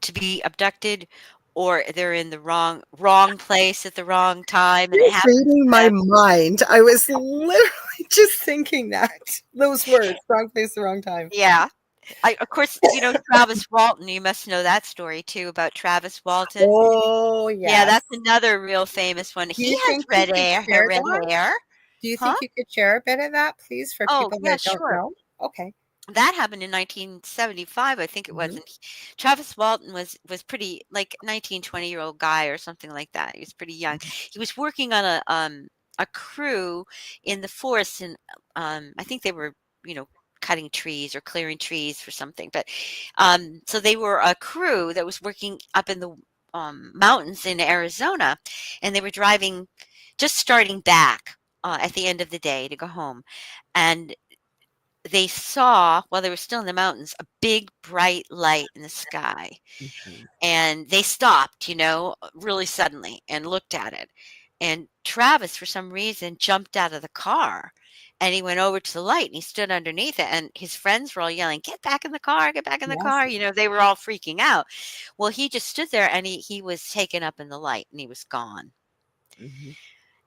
to be abducted, or they're in the wrong place at the wrong time, and it You're happens reading to my them. mind. I was literally just thinking that. Those words, wrong place, the wrong time. Yeah. Of course, Travis Walton, you must know that story too about Travis Walton. Oh, Yeah, yes. that's another real famous one. Do He you has think you could share red that? hair. Do you Huh? think you could share a bit of that, please, for Oh, people yeah, that don't sure. know? Okay. That happened in 1975, I think it was, Mhm, and Travis Walton was pretty like 19, 20-year-old guy or something like that. He was pretty young. mhm. He was working on a crew in the forest, and I think they were, you know, cutting trees or clearing trees for something. But so they were a crew that was working up in the mountains in Arizona, and they were driving, just starting back at the end of the day to go home, and they saw, while they were still in the mountains, a big bright light in the sky. Mhm. And they stopped, really suddenly and looked at it. And Travis, for some reason, jumped out of the car and he went over to the light and he stood underneath it. And his friends were all yelling, "Get back in the car, get back in the Yes. car." They were all freaking out. Well, he just stood there and he was taken up in the light and he was gone. Mhm,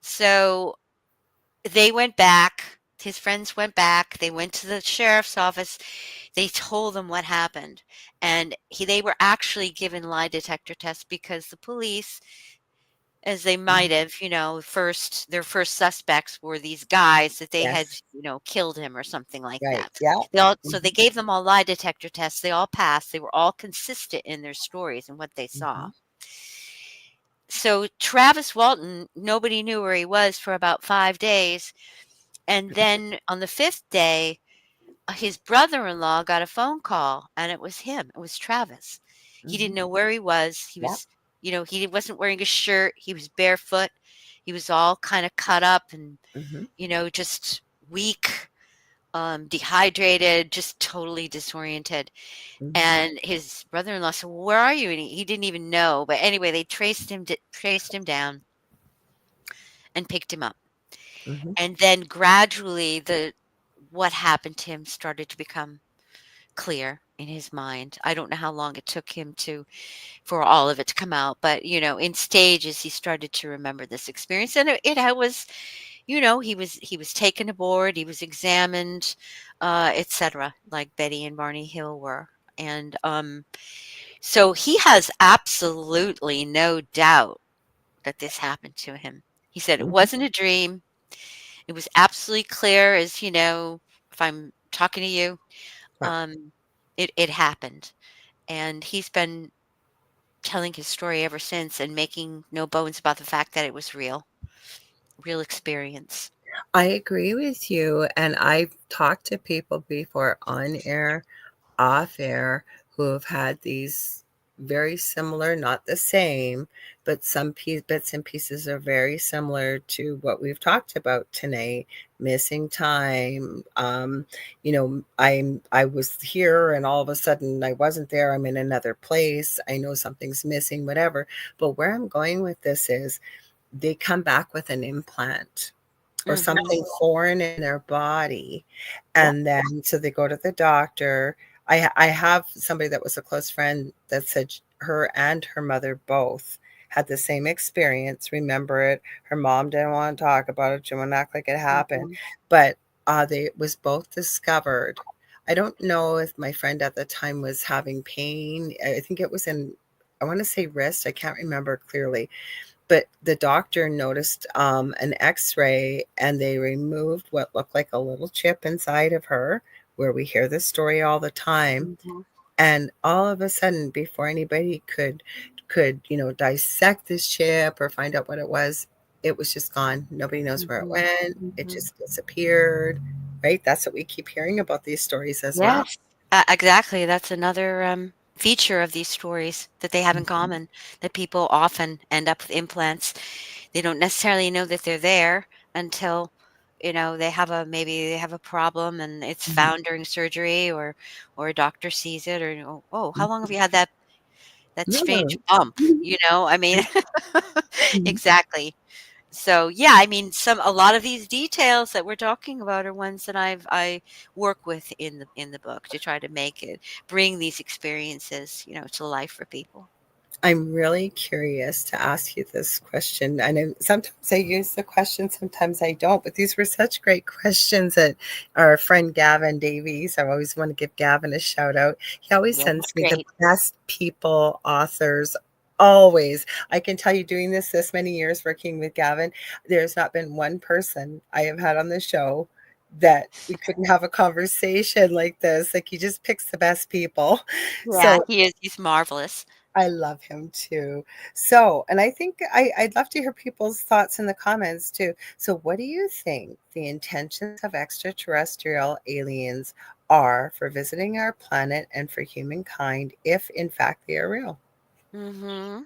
So they went back. His friends went back. They went to the sheriff's office. They told them what happened, and they were actually given lie detector tests because the police, as they might mhm. have, their first suspects were these guys that they had, Yes. killed him or something like Right. that. Yeah. So they Mhm, gave them all lie detector tests. They all passed. They were all consistent in their stories and what they saw. mhm, So Travis Walton, nobody knew where he was for about 5 days. And then on the fifth day, his brother-in-law got a phone call and it was him. It was Travis. He didn't mhm. know where he was. Yep. He wasn't wearing a shirt. He was barefoot. He was all kind of cut up and, Mhm, just weak, dehydrated, just totally disoriented. mhm, And his brother-in-law said, "Well, where are you?" And he didn't even know. But anyway, they traced him down and picked him up. mhm, And then gradually what happened to him started to become clear in his mind. I don't know how long it took him for all of it to come out, but in stages he started to remember this experience, and it was, he was taken aboard, he was examined, etc., like Betty and Barney Hill were, and so he has absolutely no doubt that this happened to him. He said it mhm. wasn't a dream. It was absolutely clear as if I'm talking to you, Right. um, it happened. And he's been telling his story ever since and making no bones about the fact that it was real experience. I agree with you, and I've talked to people before on air, off air, who have had these very similar, not the same, but some bits and pieces are very similar to what we've talked about tonight. Missing time. I was here, and all of a sudden I wasn't there. I'm in another place. I know something's missing, whatever. But where I'm going with this is they come back with an implant or Mhm. something foreign in their body. Yep. And then so they go to the doctor. I have somebody that was a close friend that said her and her mother both had the same experience. Remember it. Her mom didn't want to talk about it. She didn't want to act like it happened. Mhm. But they it was both discovered. I don't know if my friend at the time was having pain. I think it was in, I want to say wrist. I can't remember clearly, but the doctor noticed an x-ray and they removed what looked like a little chip inside of her, where we hear this story all the time. Mhm. And all of a sudden, before anybody could dissect this chip or find out what it was just gone. Nobody knows where it Mhm. went. It Mhm. just disappeared. Right, that's what we keep hearing about these stories as well. Yes. Exactly. That's another feature of these stories that they have in Mhm, common, that people often end up with implants. They don't necessarily know that they're there until maybe they have a problem and it's mhm, found during surgery, or a doctor sees it, or oh, how long have mhm. you had that strange No. bump? I mean, Mhm, exactly. So yeah, I mean, a lot of these details that we're talking about are ones that I work with in the book to try to bring these experiences, to life for people. I'm really curious to ask you this question. I know sometimes I use the question, sometimes I don't, but these were such great questions that our friend Gavin Davies, I always want to give Gavin a shout out. He always Yeah, he's sends me the great. best people, authors, always. I can tell you, doing this many years working with Gavin, there's not been one person I have had on the show that we couldn't have a conversation like this. Like, he just picks the best people. Yeah, So he is. He's marvelous. I love him too. So, and I think I'd love to hear people's thoughts in the comments too. So, what do you think the intentions of extraterrestrial aliens are for visiting our planet and for humankind, if in fact they are real? Hmm.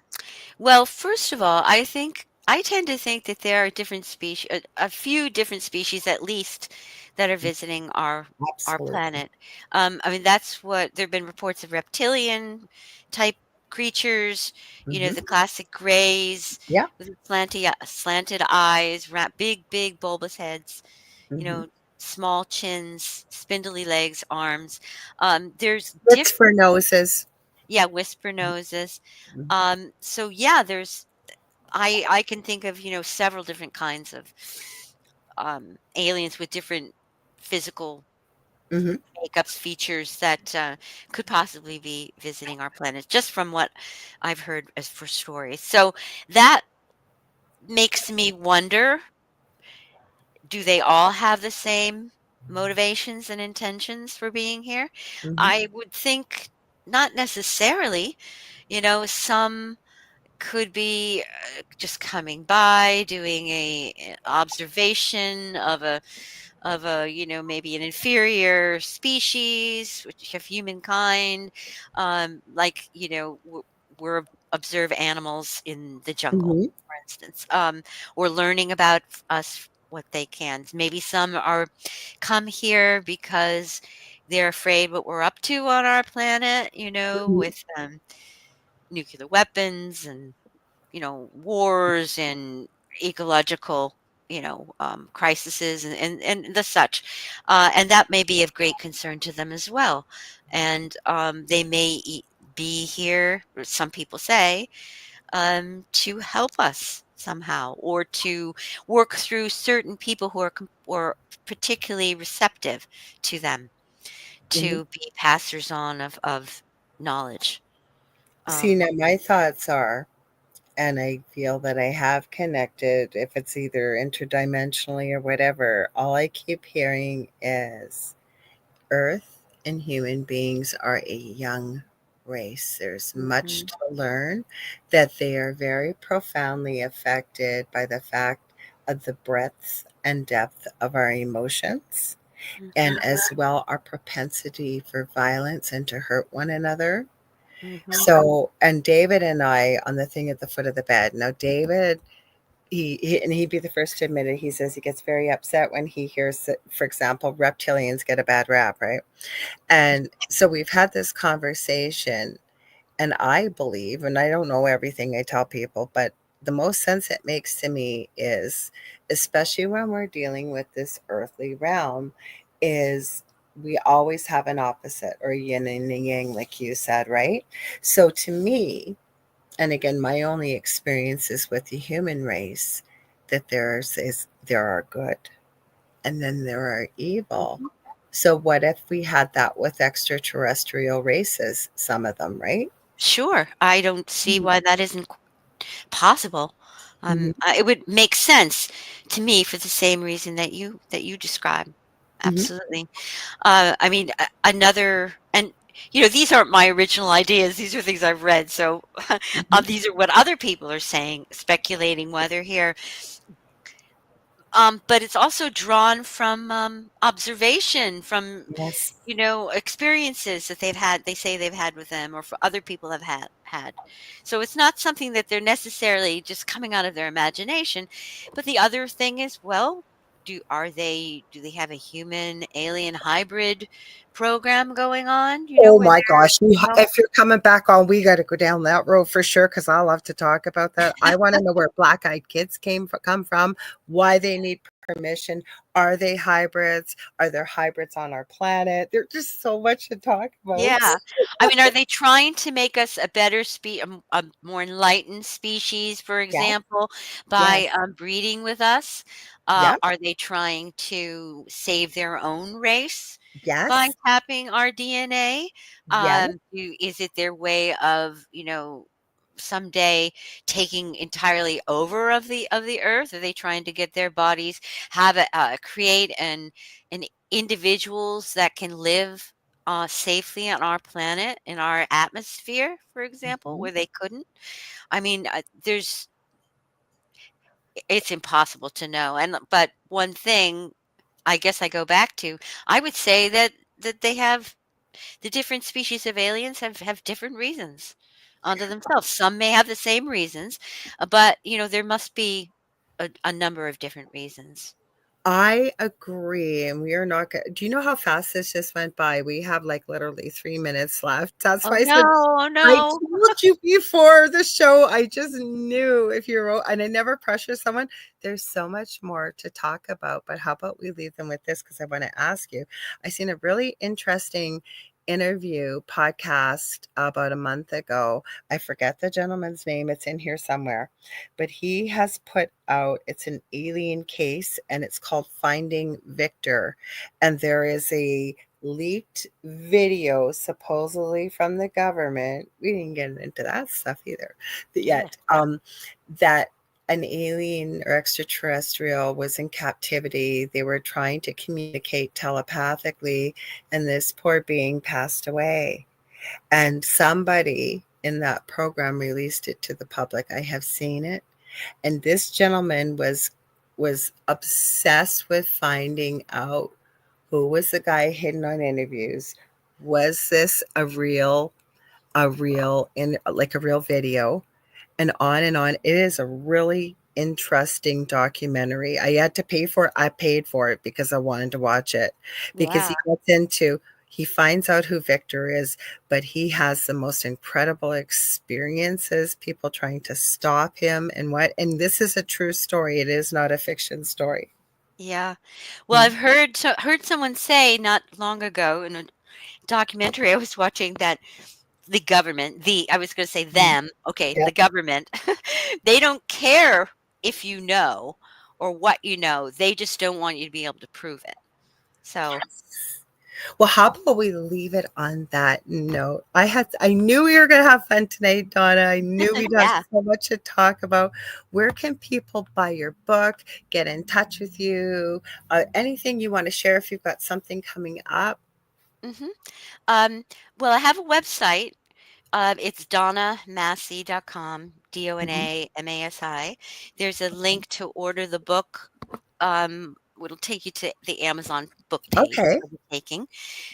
Well, first of all, I tend to think that there are different species, a few different species at least, that are visiting our Absolutely. planet. I mean, that's what there have been reports of reptilian type creatures, Hmm. the classic grays Yeah. with the slanted eyes, big bulbous heads, you Hmm. know, small chins, spindly legs, arms. There's Looks for different, noses. yeah, whisper noses. Hmm. So yeah, I can think of, several different kinds of aliens with different physical Hmm. makeups, features that could possibly be visiting our planet, just from what I've heard as for stories. So that makes me wonder, do they all have the same motivations and intentions for being here? Hmm. I would think not necessarily. Some could be just coming by, doing a observation of a maybe an inferior species, which of humankind, like we're observe animals in the jungle, Hmm. for instance, or learning about us, what they can. Maybe some are come here because they're afraid what we're up to on our planet, Hmm. with nuclear weapons and wars and ecological, crises and the such. And that may be of great concern to them as well. And they may be here, or some people say, to help us somehow, or to work through certain people who are or particularly receptive to them, Hmm. to be passers on of knowledge. See, Um, now my thoughts are, and I feel that I have connected, if it's either interdimensionally or whatever, all I keep hearing is Earth and human beings are a young race. There's much mhm, to learn, that they are very profoundly affected by the fact of the breadth and depth of our emotions, and mhm, as well our propensity for violence and to hurt one another. mhm, So, and David and I on the thing at the foot of the bed. Now, David, and he'd be the first to admit it. He says he gets very upset when he hears that, for example, reptilians get a bad rap, right? And so we've had this conversation, and I believe, and I don't know everything I tell people, but the most sense it makes to me is, especially when we're dealing with this earthly realm, is we always have an opposite, or yin and yang, like you said, right? So to me, and again, my only experiences with the human race, that there are good and then there are evil. mhm. So what if we had that with extraterrestrial races, some of them, right? Sure, I don't see Mhm. why that isn't possible. Mhm. It would make sense to me for the same reason that you described. Mhm. Absolutely. I mean, another, and these aren't my original ideas. These are things I've read. So Mhm. these are what other people are saying, speculating why they're here. But it's also drawn from observation, from Yes. experiences that they say they've had with them, or for other people have had. So it's not something that they're necessarily just coming out of their imagination. But the other thing is, well, do they have a human alien hybrid program going on? Oh Where my they're, gosh. If you're coming back on, we got to go down that road for sure, because I love to talk about that. I want to know where black eyed kids come from, why they need permission? Are they hybrids? Are there hybrids on our planet? There's just so much to talk about. Yeah. I mean, are they trying to make us a better a more enlightened species, for Yes, example, yes, by, breeding with us? yep, Are they trying to save their own race by yes, tapping our DNA? yes. Is it their way of, someday taking entirely over of the earth? Are they trying to get their bodies have create an individuals that can live safely on our planet, in our atmosphere, for example, Mhm. where they couldn't? I mean, it's impossible to know. But one thing, I guess I go back to, I would say that they have the different species of aliens have different reasons unto themselves. Some may have the same reasons, but there must be a number of different reasons. I agree, and we are not go do you know how fast this just went by? We have, like, literally 3 minutes left. That's Oh why I no, said oh I no. told you before the show, I just knew if you wrote and I never pressure someone. There's so much more to talk about, but how about we leave them with this? Because I wanna ask you. I seen a really interesting interview podcast about a month ago. I forget the gentleman's name, it's in here somewhere, but he has put out it's an alien case, and it's called Finding Victor, and there is a leaked video supposedly from the government. We didn't get into that stuff either Yeah. yet. That an alien or extraterrestrial was in captivity. They were trying to communicate telepathically, and this poor being passed away. And somebody in that program released it to the public. I have seen it, and this gentleman was obsessed with finding out who was the guy hidden on interviews. Was this a real in like a real video? And on and on. It is a really interesting documentary. I had to pay for it. I paid for it because I wanted to watch it, because Wow. he finds out who Victor is, but he has the most incredible experiences, people trying to stop him and this is a true story. It is not a fiction story. Yeah. Well, I've Mhm, heard someone say not long ago in a documentary I was watching that the government, I was going to say mhm. them, okay, the Yep. government, they don't care if you know or what you know. They just don't want you to be able to prove it. So, Well, how about we leave it on that note? I knew we were gonna have fun tonight, Donna. I knew we'd have yeah. so much to talk about. Where can people buy your book, get in touch with you? Anything you want to share if you've got something coming up? hmm Um, well, I have a website. It's donamasi.com, Mhm. DONAMASI. There's a Okay. link to order the book. It'll take you to the Amazon book page Okay. for the taking.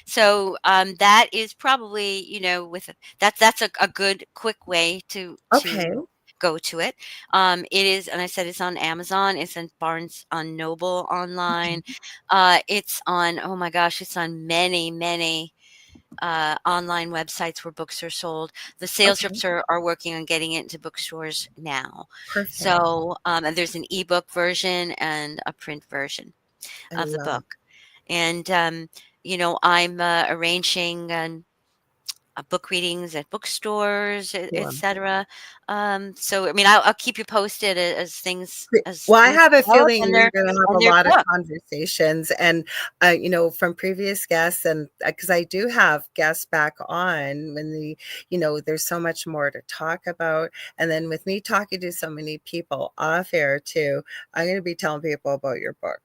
So that is probably, that's a good quick way Okay. to go to it. It is, and I said it's on Amazon. It's on Barnes on Noble online. It's on, oh my gosh, it's on many online websites where books are sold. The sales Okay. reps are working on getting it into bookstores now. Perfect. So, and there's an ebook version and a print version I of the love book. it. And, I'm arranging book readings at bookstores, Cool. etc. So, I mean, I'll keep you posted as Well, I things have a develop, feeling we're going to have a and they're lot of booked. conversations, and from previous guests, and because I do have guests back on when there's so much more to talk about, and then with me talking to so many people off air too, I'm going to be telling people about your book.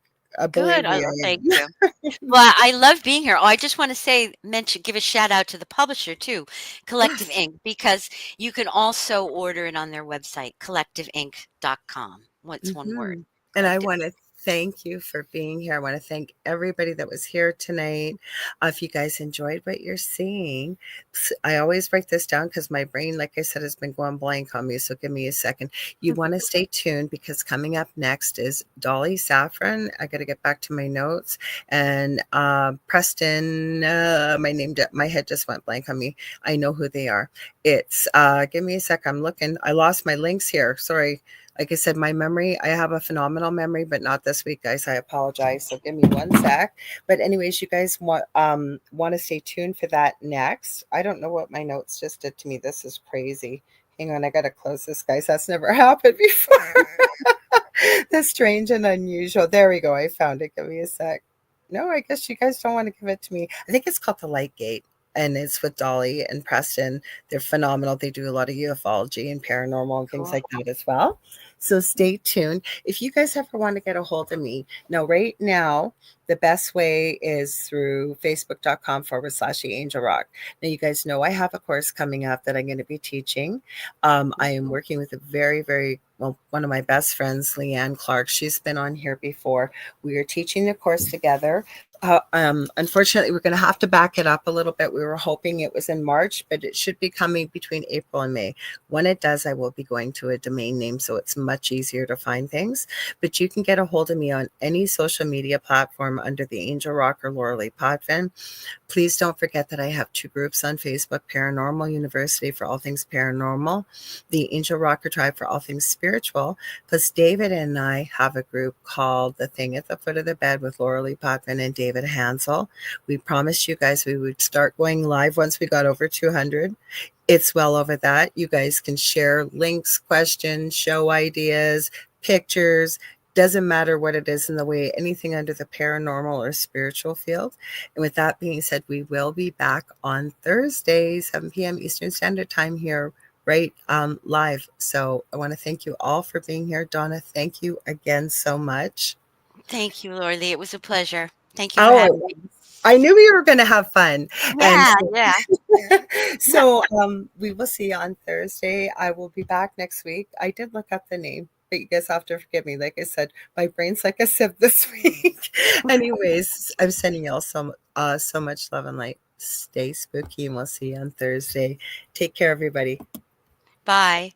Good. Believe me, Thank I you. am. Well, I love being here. Oh, I just want to give a shout out to the publisher too, Collective Yes. Ink, because you can also order it on their website, collectiveink.com. What's one word? Mhm. And I Collective. wanna thank you for being here. I wanna thank everybody that was here tonight. If you guys enjoyed what you're seeing, I always write this down because my brain, like I said, has been going blank on me, so give me a second. You wanna stay tuned because coming up next is Dolly Saffron. I gotta get back to my notes, and, Preston, my head just went blank on me. I know who they are. It's, give me a sec, I'm looking. I lost my links here, sorry. Like I said, my memory, I have a phenomenal memory, but not this week, guys. I apologize. So give me one sec. But anyways, you guys want to stay tuned for that next. I don't know what my notes just did to me. This is crazy. Hang on, I gotta close this, guys. That's never happened before. That's strange and unusual. There we go. I found it. Give me a sec. No, I guess you guys don't want to give it to me. I think it's called The Light Gate, and it's with Dolly and Preston. They're phenomenal. They do a lot of ufology and paranormal and things Cool. like that as well. So stay tuned. If you guys ever want to get a hold of me, now, right now, the best way is through facebook.com/The Angel Rock. Now, you guys know I have a course coming up that I'm going to be teaching. I am working with a very, very well, one of my best friends, Leanne Clark. She's been on here before. We are teaching the course together. Unfortunately, we're going to have to back it up a little bit. We were hoping it was in March, but it should be coming between April and May. When it does, I will be going to a domain name, so it's much easier to find things. But you can get a hold of me on any social media platform under the Angel Rock or Lorilei Potvin. Please don't forget that I have 2 groups on Facebook, Paranormal University for all things paranormal, the Angel Rocker Tribe for all things spiritual, plus David and I have a group called The Thing at the Foot of the Bed with Lorilei Potvin and David Hansel. We promised you guys we would start going live once we got over 200. It's well over that. You guys can share links, questions, show ideas, pictures. Doesn't matter what it is in the way, anything under the paranormal or spiritual field. And with that being said, we will be back on Thursday, 7 p.m. Eastern Standard Time here, right live. So I want to thank you all for being here. Donna, thank you again so much. Thank you, Lorilei. It was a pleasure. Thank you for Oh, having me. I knew we were going to have fun. And Yeah, yeah. so we will see you on Thursday. I will be back next week. I did look up the name, but you guys have to forgive me. Like I said, my brain's like a sieve this week. Anyways, I'm sending y'all so much love and light. Stay spooky, and we'll see you on Thursday. Take care, everybody. Bye.